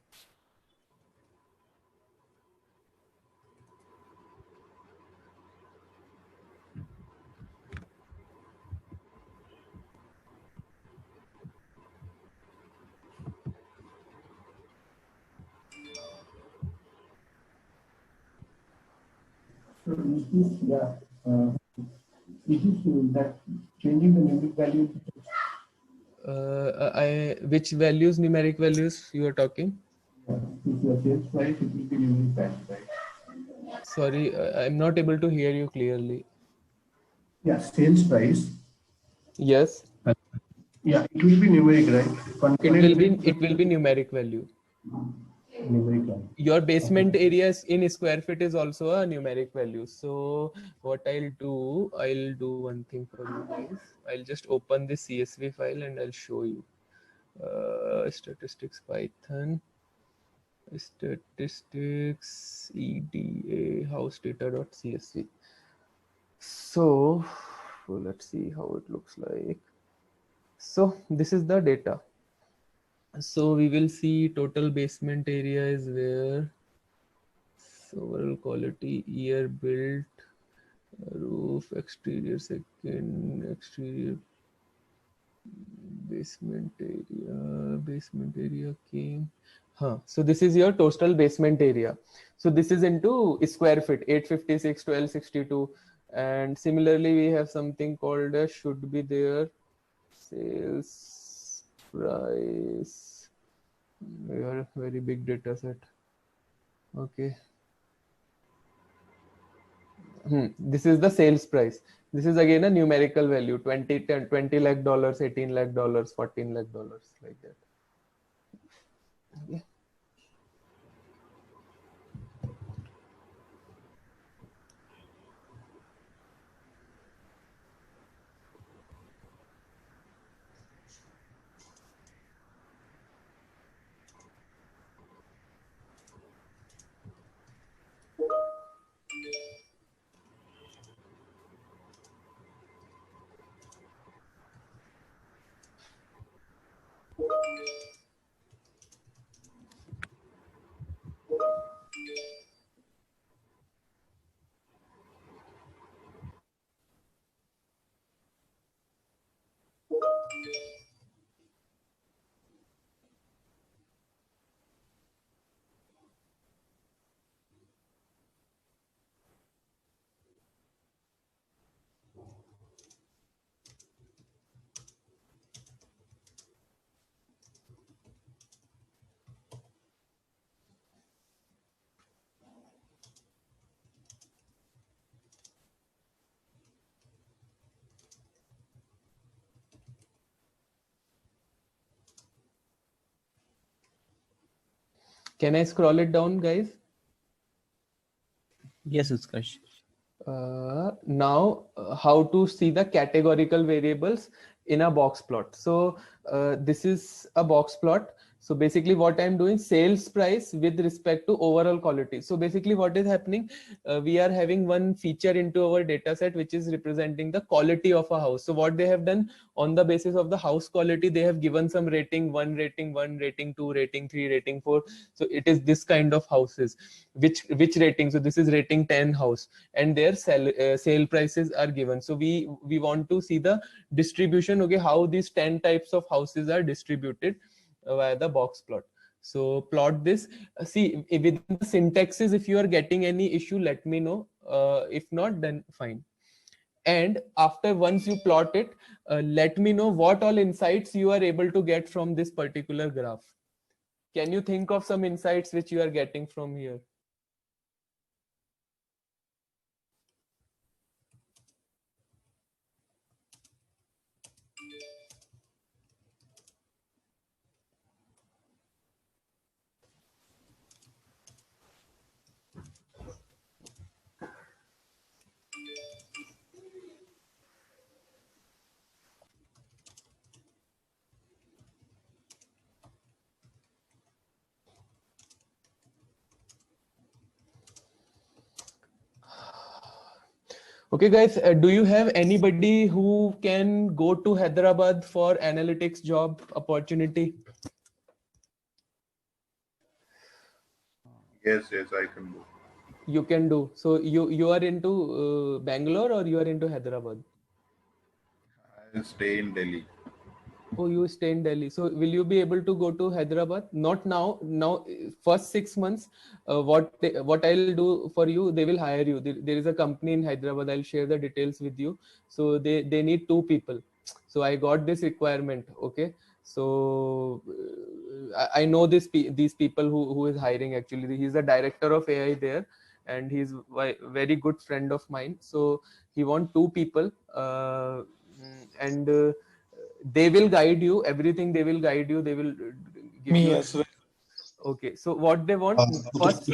That changing the numeric value? Which values, numeric values you are talking? If your sales price, it will be numeric value, right? Sorry, I'm not able to hear you clearly. Yeah, sales price. Yes. Yeah, it will be numeric, right? It will be numeric value. Numeric value. Your basement areas in square feet is also a numeric value. So what I'll do one thing for you guys. I'll just open this CSV file and I'll show you. Statistics Python, statistics EDA house data.csv. So let's see how it looks like. So this is the data. So we will see total basement area is where. So overall quality, year built, roof, exterior, second, exterior, basement area came. So this is your total basement area. So this is into square feet, 856, 1262. And similarly, we have something called should be there, sales price. We are a very big data set. Okay. This is the sales price. This is again a numerical value, 20 lakh dollars, 18 lakh dollars, 14 lakh dollars, like that. Okay. Can I scroll it down, guys? Yes, Utkarsh. Now, how to see the categorical variables in a box plot. So this is a box plot. So basically what I'm doing, sales price with respect to overall quality. So basically what is happening, we are having one feature into our data set which is representing the quality of a house. So what they have done, on the basis of the house quality, they have given some rating, 1 rating, 1 rating, 2 rating, 3 rating, 4. So it is this kind of houses, which rating. So this is rating 10 house, and their sale prices are given. So we want to see the distribution, okay, how these 10 types of houses are distributed via the box plot. So plot this. See, within the syntaxes, if you are getting any issue, let me know. If not, then fine. And after, once you plot it, let me know what all insights you are able to get from this particular graph. Can you think of some insights which you are getting from here? Okay, guys, do you have anybody who can go to Hyderabad for analytics job opportunity? Yes, I can do. You can do. So you are into Bangalore, or you are into Hyderabad? I stay in Delhi. Oh, you stay in Delhi. So will you be able to go to Hyderabad? Not now. Now, first 6 months, what I'll do for you, they will hire you. There is a company in Hyderabad. I'll share the details with you. So they need 2 people. So I got this requirement. Okay. So I know these people who is hiring. Actually, he's the director of AI there, and he's a very good friend of mine. So he want 2 people, and they will guide you, everything. They will guide you, they will give Me you as well. okay. So what they want first,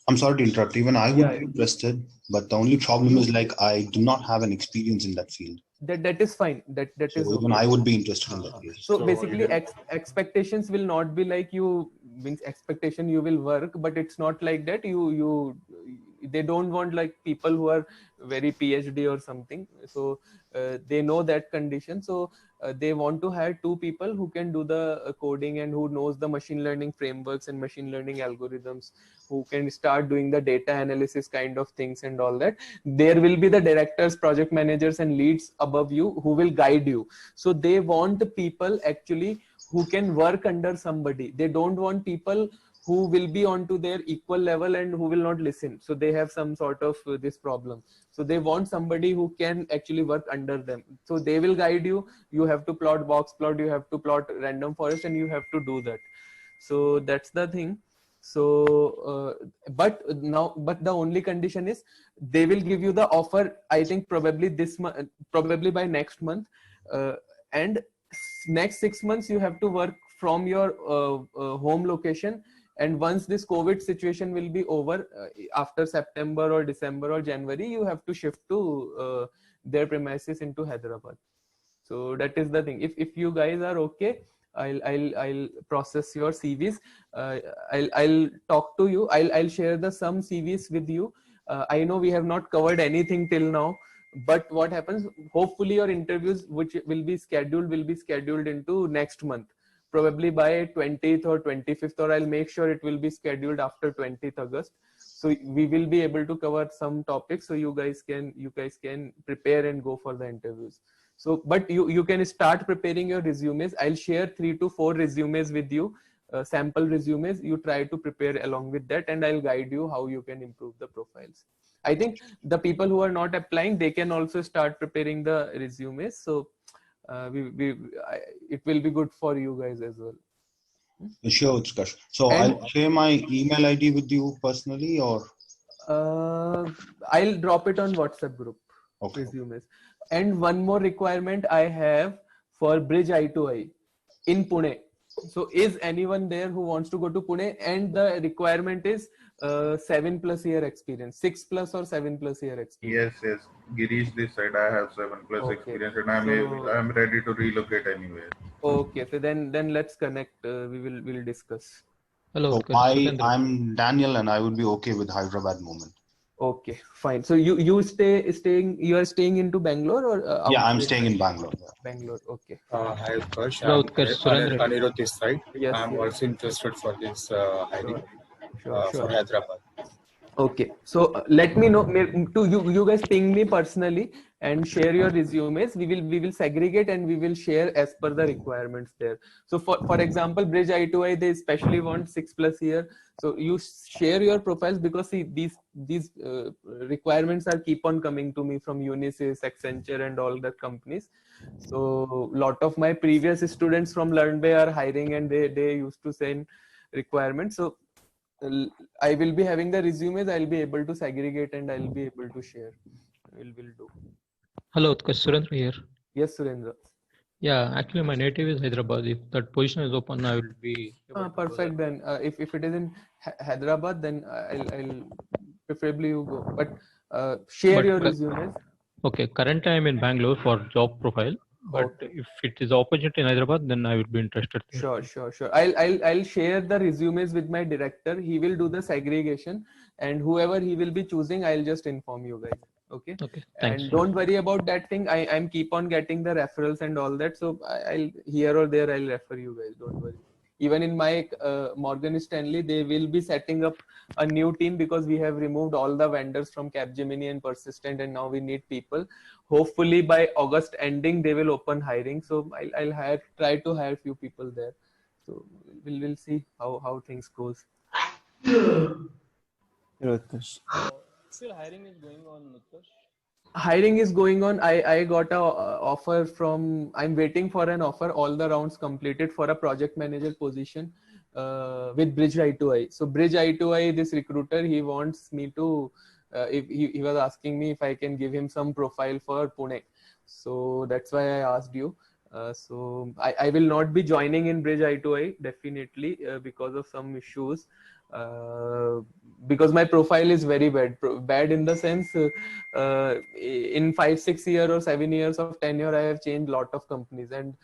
I'm sorry to interrupt. Even I would Yeah. be interested, but the only problem is like I do not have an experience in that field. that is fine, that So is even okay. I would be interested in that case. So So basically it- expectations will not be like, you means expectation you will work, but it's not like that. They don't want like people who are very PhD or something. So they know that condition. So they want to hire 2 people who can do the coding, and who knows the machine learning frameworks and machine learning algorithms, who can start doing the data analysis kind of things and all that. There will be the directors, project managers, and leads above you who will guide you. So they want people actually who can work under somebody. They don't want people who will be onto their equal level and who will not listen. So they have some sort of this problem. So they want somebody who can actually work under them. So they will guide you. You have to plot box plot, you have to plot random forest, and you have to do that. So that's the thing. So but the only condition is, they will give you the offer, I think probably this month, probably by next month, and next 6 months you have to work from your home location. And once this COVID situation will be over, after September or December or January, you have to shift to their premises into Hyderabad. So that is the thing. If you guys are okay, I'll process your CVs. I'll talk to you. I'll share some CVs with you. I know we have not covered anything till now, but what happens, hopefully your interviews which will be scheduled into next month, probably by 20th or 25th, or I'll make sure it will be scheduled after 20th August. So we will be able to cover some topics, so you guys can prepare and go for the interviews. So but you can start preparing your resumes. I'll share 3 to 4 resumes with you, sample resumes. You try to prepare along with that, and I'll guide you how you can improve the profiles. I think the people who are not applying, they can also start preparing the resumes. So it will be good for you guys as well. Sure, Utkarsh. So And I'll share my email ID with you personally, or I'll drop it on WhatsApp group. okay. Resumes. And one more requirement I have for Bridge I2I in Pune. So is anyone there who wants to go to Pune? And the requirement is 7+ year experience, 6+ or 7+ year experience. Yes, yes. Girish, this side I have 7+ Okay. experience, and So I'm ready to relocate anywhere. okay, so then let's connect. We'll discuss. Hello, So Utkarsh. Surendra. I'm Daniel, and I would be okay with Hyderabad moment. Okay, fine. So you are staying into Bangalore or Yeah, I'm outside staying in Bangalore. Yeah. Bangalore? Okay. Hi, Utkarsh. Hello, I'm Utkarsh. Surendra. Anirudh this side. Yes. I'm yes. also interested for this hiring Sure. for Hyderabad. Okay, so let me know to you guys ping me personally and share your resumes. We will segregate and we will share as per the requirements there. So for example, Bridge I2I, they especially want 6+ year. So you share your profiles, because see, these requirements are keep on coming to me from Unisys, Accenture, and all the companies. So lot of my previous students from LearnBay are hiring, and they used to send requirements. So I will be having the resumes. I'll be able to segregate and I'll be able to share. We'll do. Hello, Utkarsh. Surendra here. Yes, Surendra. Yeah, actually, my native is Hyderabad. If that position is open, I will be able to go Perfect. there. Then if it is in Hyderabad, then I'll preferably you go. But share But your resumes. okay, currently I'm in Bangalore for job profile. But if it is opportunity in Hyderabad, then I will be interested there. Sure. I'll share the resumes with my director. He will do the segregation, and whoever he will be choosing, I'll just inform you guys. Okay. Okay, thanks. And don't worry about that thing. I'm keep on getting the referrals and all that. So I'll here or there I'll refer you guys. Don't worry. Even in my Morgan Stanley, they will be setting up a new team, because we have removed all the vendors from Capgemini and Persistent, and now we need people. Hopefully by August ending, they will open hiring. So I'll try to hire few people there. So we'll see how things goes. Still hiring is going on, Utkarsh. Hiring is going on. I got a offer from, I'm waiting for an offer, all the rounds completed, for a project manager position with Bridge I2I. So Bridge I2I, this recruiter, he wants me to if he was asking me if I can give him some profile for Pune. So that's why I asked you. So I will not be joining in Bridge I2I definitely because of some issues. Because my profile is very bad in the sense in 5-6 years or 7 years of tenure, I have changed lot of companies, and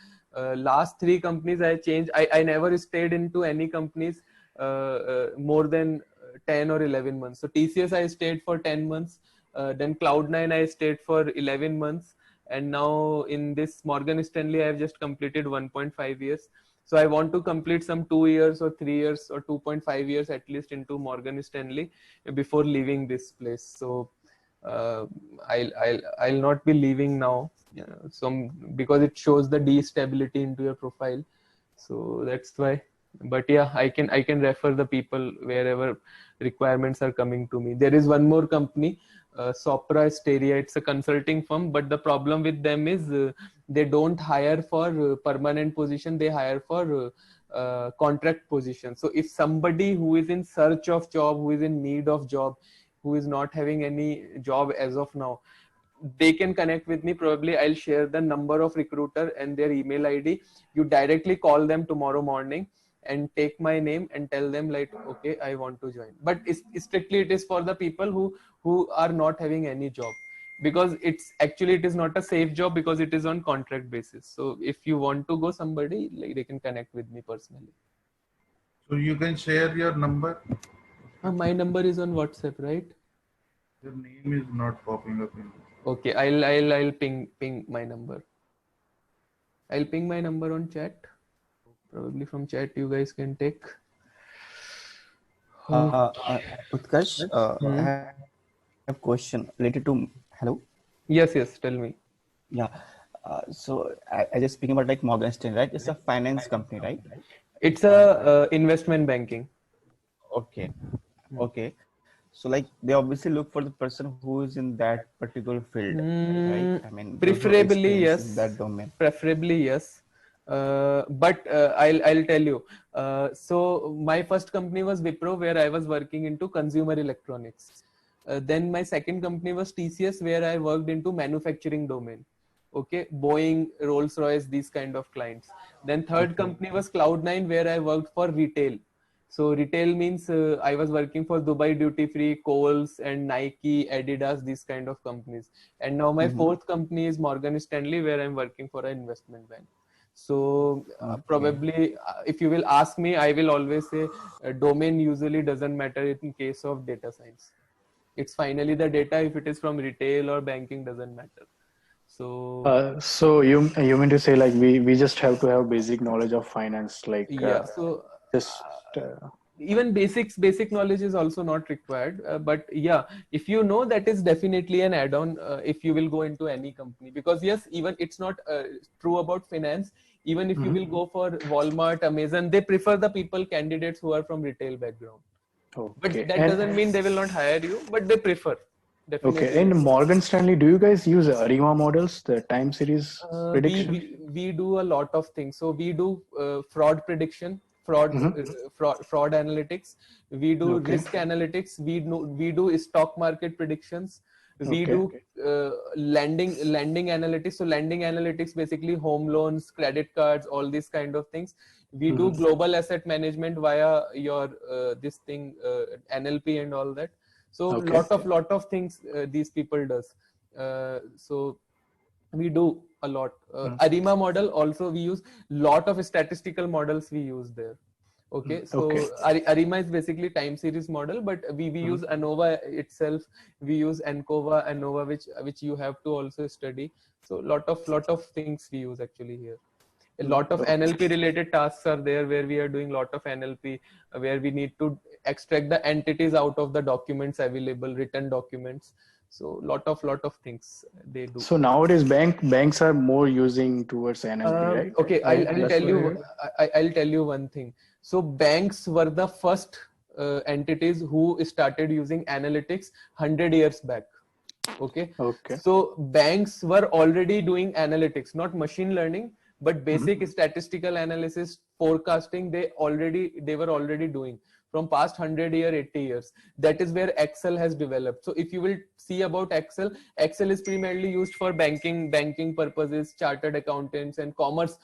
last 3 companies I changed. I never stayed into any companies more than 10 or 11 months. So TCS I stayed for 10 months, then Cloud9 I stayed for 11 months, and now in this Morgan Stanley I have just completed 1.5 years. So I want to complete some 2 years or 3 years or 2.5 years at least into Morgan Stanley before leaving this place. So I'll not be leaving now. Because it shows the destability into your profile. So that's why. But yeah, I can refer the people wherever requirements are coming to me. There is one more company, Sopra Steria. It's a consulting firm, but the problem with them is they don't hire for permanent position. They hire for contract position. So if somebody who is in search of job, who is in need of job, who is not having any job as of now, they can connect with me. Probably I'll share the number of recruiter and their email ID. You directly call them tomorrow morning and take my name and tell them like, okay, I want to join. But strictly it is for the people who are not having any job, because it is not a safe job, because it is on contract basis. So if you want to go, somebody, like, they can connect with me personally. So you can share your number. My number is on WhatsApp, right? Your name is not popping up in. Okay, I'll ping my number. I'll ping my number on chat. Probably from chat you guys can take. Utkarsh, I have a question related to hello. Yes, tell me. Yeah. So I just speaking about like Morgan Stanley, right? It's a finance company, right? It's a investment banking. Okay. So like they obviously look for the person who is in that particular field, right? I mean, preferably yes. In that domain. Preferably yes. But I'll tell you. So my first company was Wipro, where I was working into consumer electronics. Then my second company was TCS, where I worked into manufacturing domain. Okay, Boeing, Rolls-Royce, these kind of clients. Then third company was Cloud9, where I worked for retail. So retail means I was working for Dubai Duty Free, Kohl's, and Nike, Adidas, these kind of companies. And now my fourth company is Morgan Stanley, where I'm working for an investment bank. So probably, if you will ask me, I will always say domain usually doesn't matter in case of data science. It's finally the data. If it is from retail or banking, doesn't matter. So So you mean to say like we just have to have basic knowledge of finance, like yeah. So just even basic knowledge is also not required. But yeah, if you know, that is definitely an add-on if you will go into any company. Because yes, even it's not true about finance. Even if you will go for Walmart, Amazon, they prefer the candidates who are from retail background. But okay. that doesn't mean they will not hire you, but they prefer. Definitely. Okay. And Morgan Stanley, do you guys use ARIMA models, the time series prediction? We do a lot of things. So we do fraud prediction, fraud analytics. We do risk analytics. We do stock market predictions. We do lending analytics. So lending analytics, basically home loans, credit cards, all these kind of things. We do global asset management via your this thing NLP and all that. So lot of things these people does. So we do a lot. ARIMA model also we use. Lot of statistical models we use there. Okay, so ARIMA is basically time series model, but we use ANOVA itself. We use ANOVA, which you have to also study. So lot of things we use actually here. A lot of NLP related tasks are there, where we are doing lot of NLP, where we need to extract the entities out of the documents available, written documents. So lot of things they do. So nowadays banks are more using towards NLP, right? Okay, I'll tell you one thing. So banks were the first entities who started using analytics 100 years back. Okay. So banks were already doing analytics, not machine learning, but basic statistical analysis, forecasting. They were already doing from past 100 years, 80 years. That is where Excel has developed. So if you will see about Excel is primarily used for banking purposes, chartered accountants, and commerce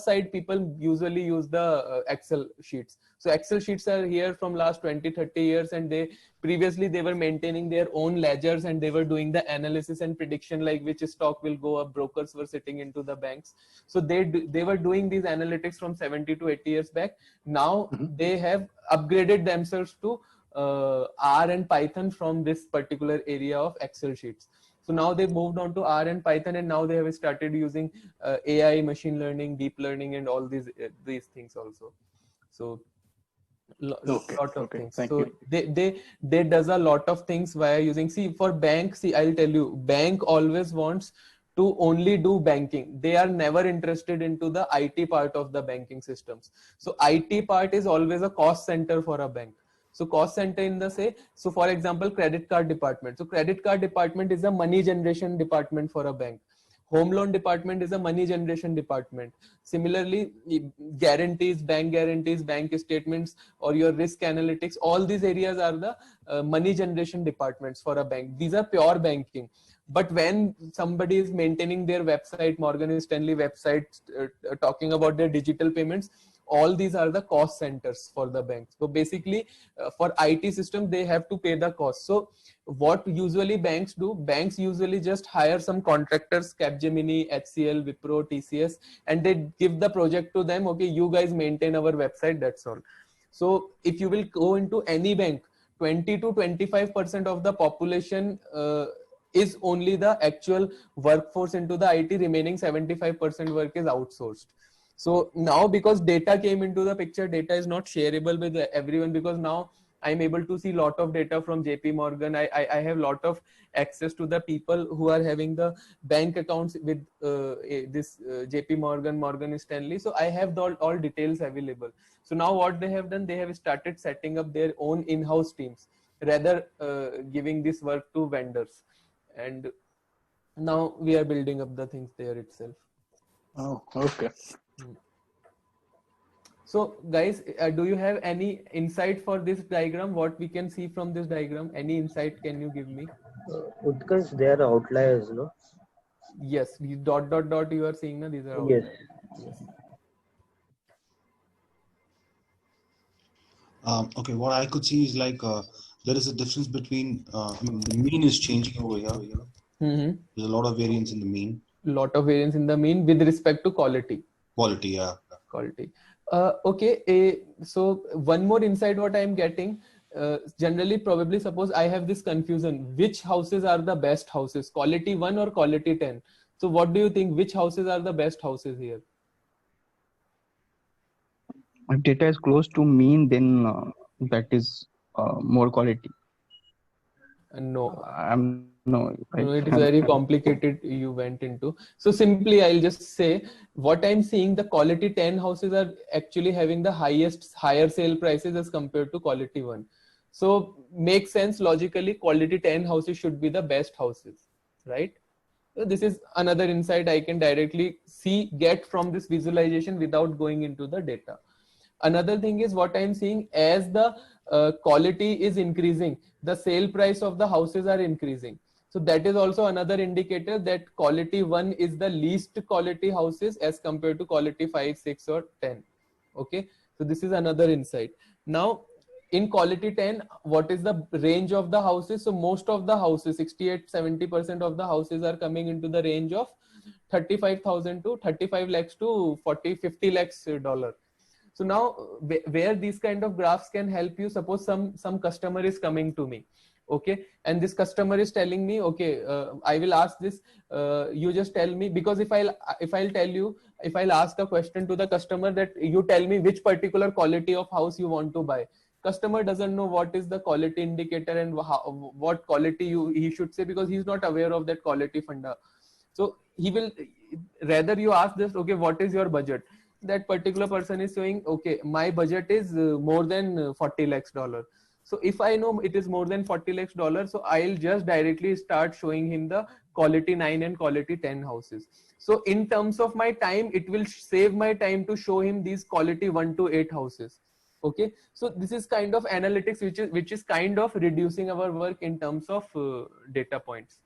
side people usually use the Excel sheets. So Excel sheets are here from last 20-30 years, and previously they were maintaining their own ledgers, and they were doing the analysis and prediction, like which stock will go up. Brokers were sitting into the banks. So they were doing these analytics from 70 to 80 years back. Now they have upgraded themselves to R and Python from this particular area of Excel sheets. So now they've moved on to R and Python, and now they have started using AI, machine learning, deep learning, and all these things also. So lot of things. So they does a lot of things via using. For bank, I'll tell you, bank always wants to only do banking. They are never interested into the IT part of the banking systems. So IT part is always a cost center for a bank. So cost center so for example, credit card department. So credit card department is a money generation department for a bank. Home loan department is a money generation department. Similarly, bank guarantees, bank statements, or your risk analytics, all these areas are the money generation departments for a bank. These are pure banking. But when somebody is maintaining their website, Morgan Stanley website, talking about their digital payments, all these are the cost centers for the bank. So basically for IT system, they have to pay the cost. So what usually banks do, banks usually just hire some contractors, Capgemini, HCL, Wipro, TCS, and they give the project to them. Okay, you guys maintain our website, that's all. So if you will go into any bank, 20 to 25% of the population is only the actual workforce into the IT, remaining 75% work is outsourced. So now, because data came into the picture, data is not shareable with everyone, because now I'm able to see a lot of data from JP Morgan. I have a lot of access to the people who are having the bank accounts with this JP Morgan, Morgan Stanley. So I have all details available. So now what they have done, they have started setting up their own in-house teams, rather giving this work to vendors. And now we are building up the things there itself. Oh, okay. So guys, do you have any insight for this diagram? What we can see from this diagram? Any insight can you give me? Utkarsh, there are outliers, no? Yes, these dot dot dot you are seeing now, these are Yes. outliers. Yes. Okay, what I could see is like there is a difference between I mean, the mean is changing over here. Mm-hmm. There's a lot of variance in the mean. Lot of variance in the mean with respect to quality. Quality, yeah. Quality. Okay. So one more insight what I am getting. Generally, probably suppose I have this confusion. Which houses are the best houses? Quality 1 or quality 10? So what do you think? Which houses are the best houses here? If data is close to mean, then that is more quality. No. No, No, it is very complicated you went into. So simply I'll just say what I'm seeing, the quality 10 houses are actually having the higher sale prices as compared to quality 1. So makes sense logically, quality 10 houses should be the best houses, right? So this is another insight I can directly get from this visualization without going into the data. Another thing is what I'm seeing, as the quality is increasing, the sale price of the houses are increasing. So that is also another indicator that quality 1 is the least quality houses as compared to quality 5, 6 or 10. Okay. So this is another insight. Now in quality 10, what is the range of the houses? So most of the houses, 68-70% of the houses are coming into the range of 35,000 to 35 lakhs to 40-50 lakhs dollar. So now where these kind of graphs can help you, suppose some customer is coming to me, okay, and this customer is telling me, okay, I will ask this, you just tell me, because if I'll ask a question to the customer that you tell me which particular quality of house you want to buy, customer doesn't know what is the quality indicator and what quality he should say, because he's not aware of that quality funda. So he will rather you ask this, okay, what is your budget? That particular person is saying, okay, my budget is more than 40 lakhs dollar. So if I know it is more than 40 lakhs dollar, so I'll just directly start showing him the quality 9 and quality 10 houses. So in terms of my time, it will save my time to show him these quality 1 to 8 houses. Okay, so this is kind of analytics which is kind of reducing our work in terms of data points.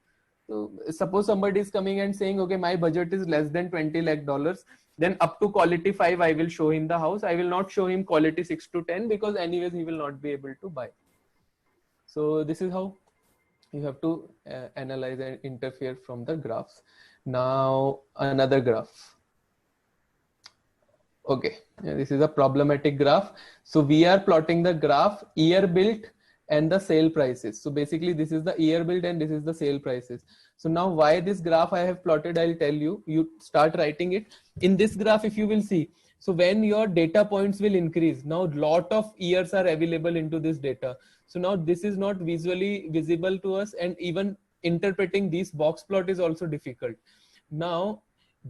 So suppose somebody is coming and saying, okay, my budget is less than 20 lakh dollars, then up to quality 5 I will show him the house. I will not show him quality 6 to 10 because anyways he will not be able to buy. So this is how you have to analyze and interfere from the graphs. Now another graph. Okay, this is a problematic graph. So we are plotting the graph year built and the sale prices. So basically this is the year built and this is the sale prices. So now why this graph I have plotted, I'll tell you. You start writing it. In this graph, if you will see, so when your data points will increase, now lot of years are available into this data. So now this is not visually visible to us, and even interpreting this box plot is also difficult. Now,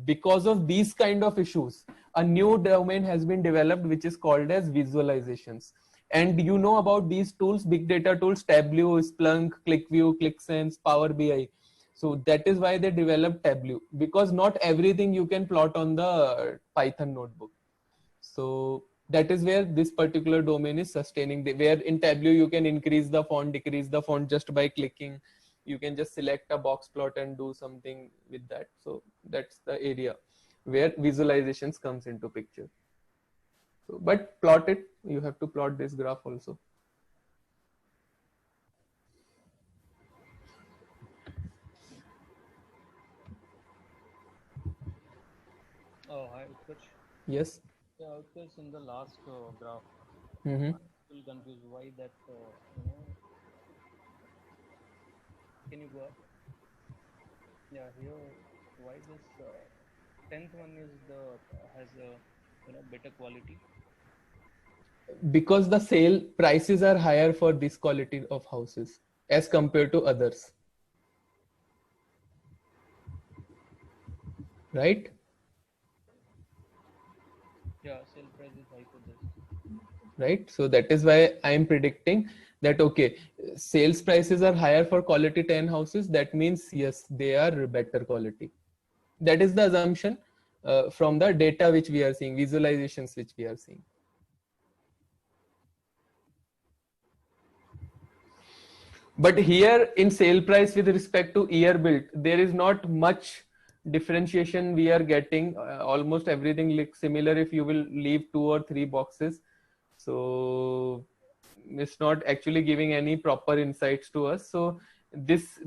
because of these kind of issues, a new domain has been developed which is called as visualizations. And you know about these tools, big data tools, Tableau, Splunk, ClickView, ClickSense, Power BI. So that is why they developed Tableau, because not everything you can plot on the Python notebook. So that is where this particular domain is sustaining. Where in Tableau you can increase the font, decrease the font just by clicking. You can just select a box plot and do something with that. So that's the area where visualizations comes into picture. So, but plot it, you have to plot this graph also. Oh, hi, Utkarsh. Yes. Yeah, Utkarsh, in the last graph, Mm-hmm. I'm still confused why that, can you go up? Yeah, here, why this 10th one is has a better quality? Because the sale prices are higher for this quality of houses as compared to others, right? Yeah, sale price is high for this. Right, so that is why I am predicting that, okay, sales prices are higher for quality 10 houses. That means yes, they are better quality. That is the assumption from the data which we are seeing, visualizations which we are seeing. But here in sale price with respect to year built, there is not much differentiation we are getting. Almost everything looks similar if you will leave 2 or 3 boxes. So it's not actually giving any proper insights to us. So this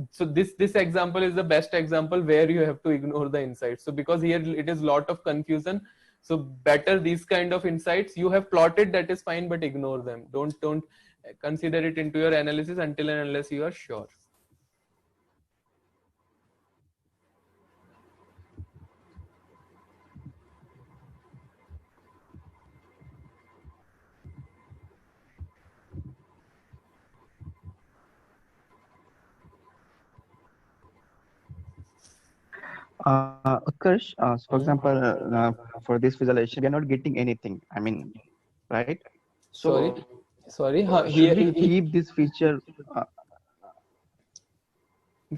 example is the best example where you have to ignore the insights. So because here it is lot of confusion, so better these kind of insights you have plotted, that is fine, but ignore them. Don't consider it into your analysis until and unless you are sure. Utkarsh, for example, for this visualization, we are not getting anything. I mean, right? So, Sorry. should we keep this feature?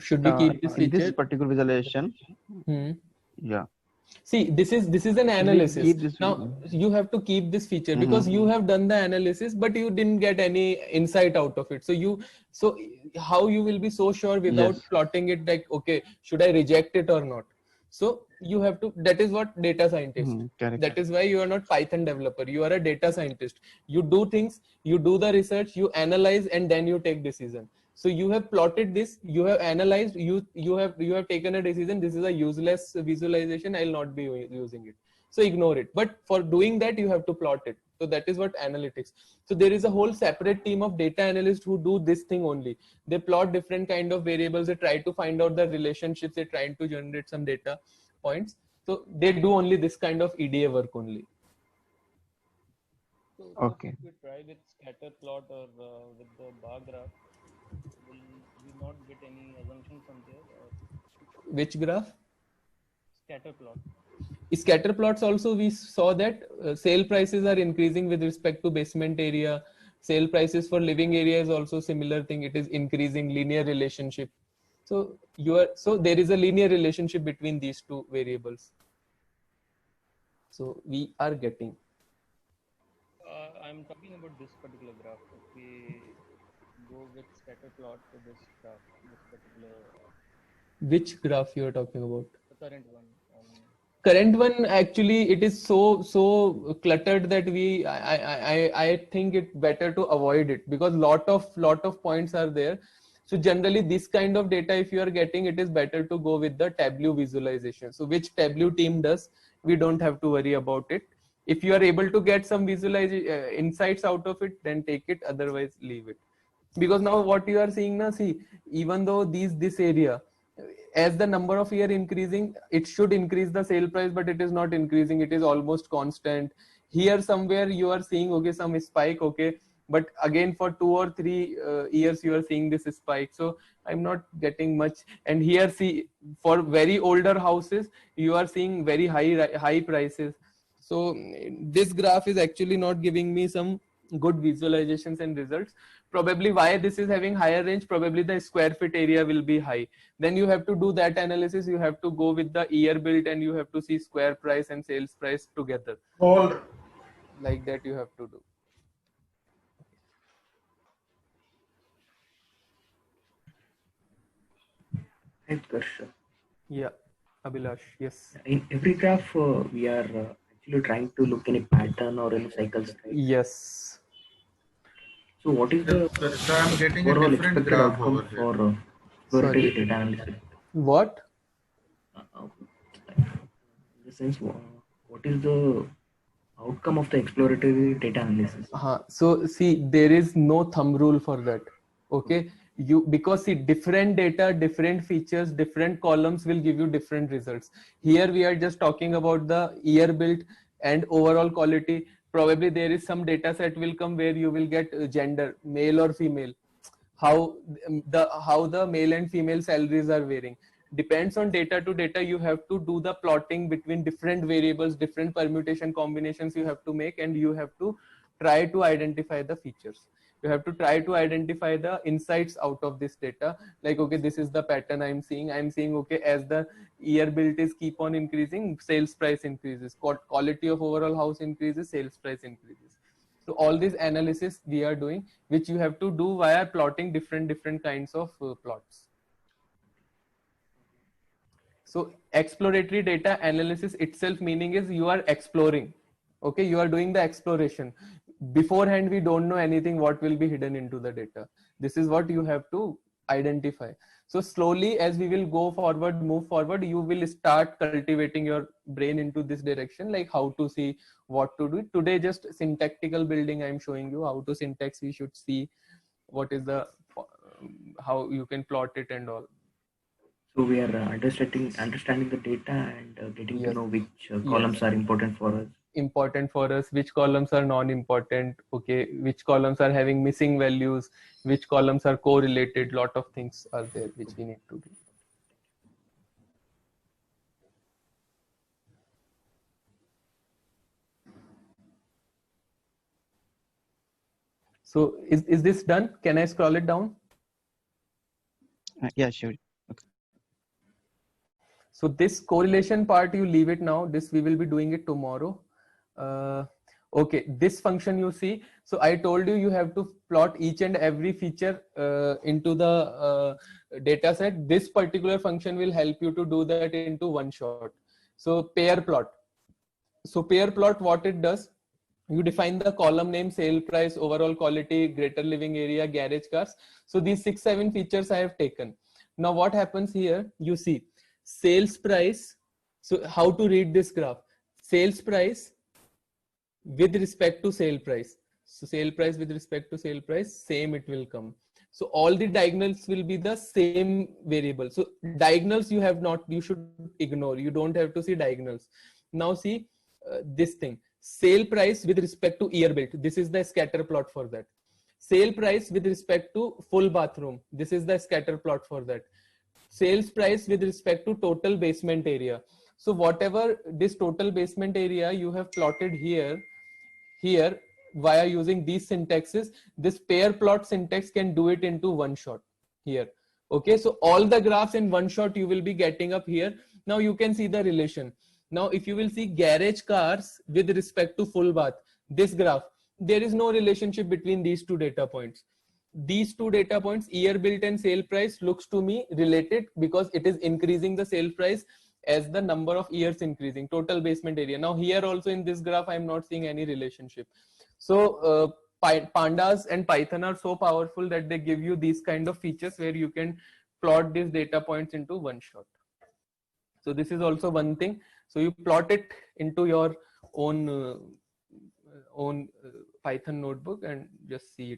Should we keep this in feature? this particular visualization? Yeah. See, this is an analysis. Now you have to keep this feature because you have done the analysis, but you didn't get any insight out of it. So how you will be so sure without plotting it, like, okay, should I reject it or not? So you have to, that is what data scientist. That is why you are not Python developer. You are a data scientist. You do things, you do the research, you analyze, and then you take decision. So you have plotted this, you have analyzed, you have taken a decision. This is a useless visualization. I'll not be using it. So ignore it. But for doing that, you have to plot it. So that is what analytics. So there is a whole separate team of data analysts who do this thing only. They plot different kind of variables. They try to find out the relationships. They try to generate some data points. So they do only this kind of EDA work only. So okay. If we try with scatter plot or with the bar graph, will we not get any assumption from there? Or? Which graph? Scatter plot. Scatter plots also, we saw that sale prices are increasing with respect to basement area. Sale prices for living area is also similar thing. It is increasing, linear relationship. So there is a linear relationship between these two variables. So we are getting. I'm talking about this particular graph. If we go with scatter plot to this graph, this particular. Which graph you are talking about? The current one. Current one, actually it is so cluttered that I think it better to avoid it, because lot of points are there. So generally this kind of data, if you are getting, it is better to go with the Tableau visualization. So which Tableau team does, we don't have to worry about it. If you are able to get some insights out of it, then take it, otherwise leave it. Because now what you are seeing now, see, even though this area, as the number of year increasing, it should increase the sale price, but it is not increasing. It is almost constant. Here somewhere you are seeing, okay, some spike, okay, but again for 2 or 3 years you are seeing this spike. So I'm not getting much. And here, see, for very older houses, you are seeing very high prices. So this graph is actually not giving me some good visualizations and results. Probably why this is having higher range, probably the square feet area will be high. Then you have to do that analysis. You have to go with the year built, and you have to see square price and sales price together. All like that you have to do. Yeah, Abhilash, yes. In every graph, we are actually trying to look in a pattern or in cycles. Right? Yes. So what is the so I'm getting a overall different expected graph outcome over here. for exploratory data analysis? What? In the sense, what is the outcome of the exploratory data analysis? So see, there is no thumb rule for that. Okay. Because see, different data, different features, different columns will give you different results. Here we are just talking about the year built and overall quality. Probably there is some data set will come where you will get gender, male or female, how the male and female salaries are varying. Depends on data to data. You have to do the plotting between different variables, different permutation combinations you have to make, and you have to try to identify the features. You have to try to identify the insights out of this data. Like, okay, this is the pattern I'm seeing. I'm seeing, okay, as the year built is keep on increasing, sales price increases, quality of overall house increases, sales price increases. So all this analysis we are doing, which you have to do via plotting different kinds of plots. So exploratory data analysis itself meaning is you are exploring. Okay, you are doing the exploration. Beforehand, we don't know anything what will be hidden into the data. This is what you have to identify. So slowly, as we will go forward, move forward, you will start cultivating your brain into this direction, like how to see, what to do. Today, just syntactical building, I'm showing you how to syntax. We should see what is the, how you can plot it and all. So we are understanding the data and getting to know which columns are important for us. Which columns are non-important, okay, which columns are having missing values, which columns are correlated. Lot of things are there which we need to do. So is this done? Can I scroll it down? Yeah, sure. Okay. So this correlation part, you leave it now. This we will be doing it tomorrow. Okay, this function you see. So I told you have to plot each and every feature into the data set. This particular function will help you to do that into one shot. So pair plot. So pair plot, what it does, you define the column name, sale price, overall quality, greater living area, garage cars. So these 6-7 features I have taken. Now what happens here, you see sales price. So how to read this graph? Sales price with respect to sale price. So sale price with respect to sale price, same it will come. So all the diagonals will be the same variable. So diagonals you should ignore. You don't have to see diagonals. Now see this thing. Sale price with respect to year built. This is the scatter plot for that. Sale price with respect to full bathroom. This is the scatter plot for that. Sales price with respect to total basement area. So whatever this total basement area you have plotted here via using these syntaxes, this pair plot syntax can do it into one shot here. Okay, so all the graphs in one shot you will be getting up here. Now you can see the relation. Now if you will see garage cars with respect to full bath, this graph, there is no relationship between these two data points. These two data points, year built and sale price, looks to me related because it is increasing the sale price as the number of years increasing, total basement area. Now here also in this graph, I'm not seeing any relationship. So pandas and Python are so powerful that they give you these kind of features where you can plot these data points into one shot. So this is also one thing. So you plot it into your own Python notebook and just see it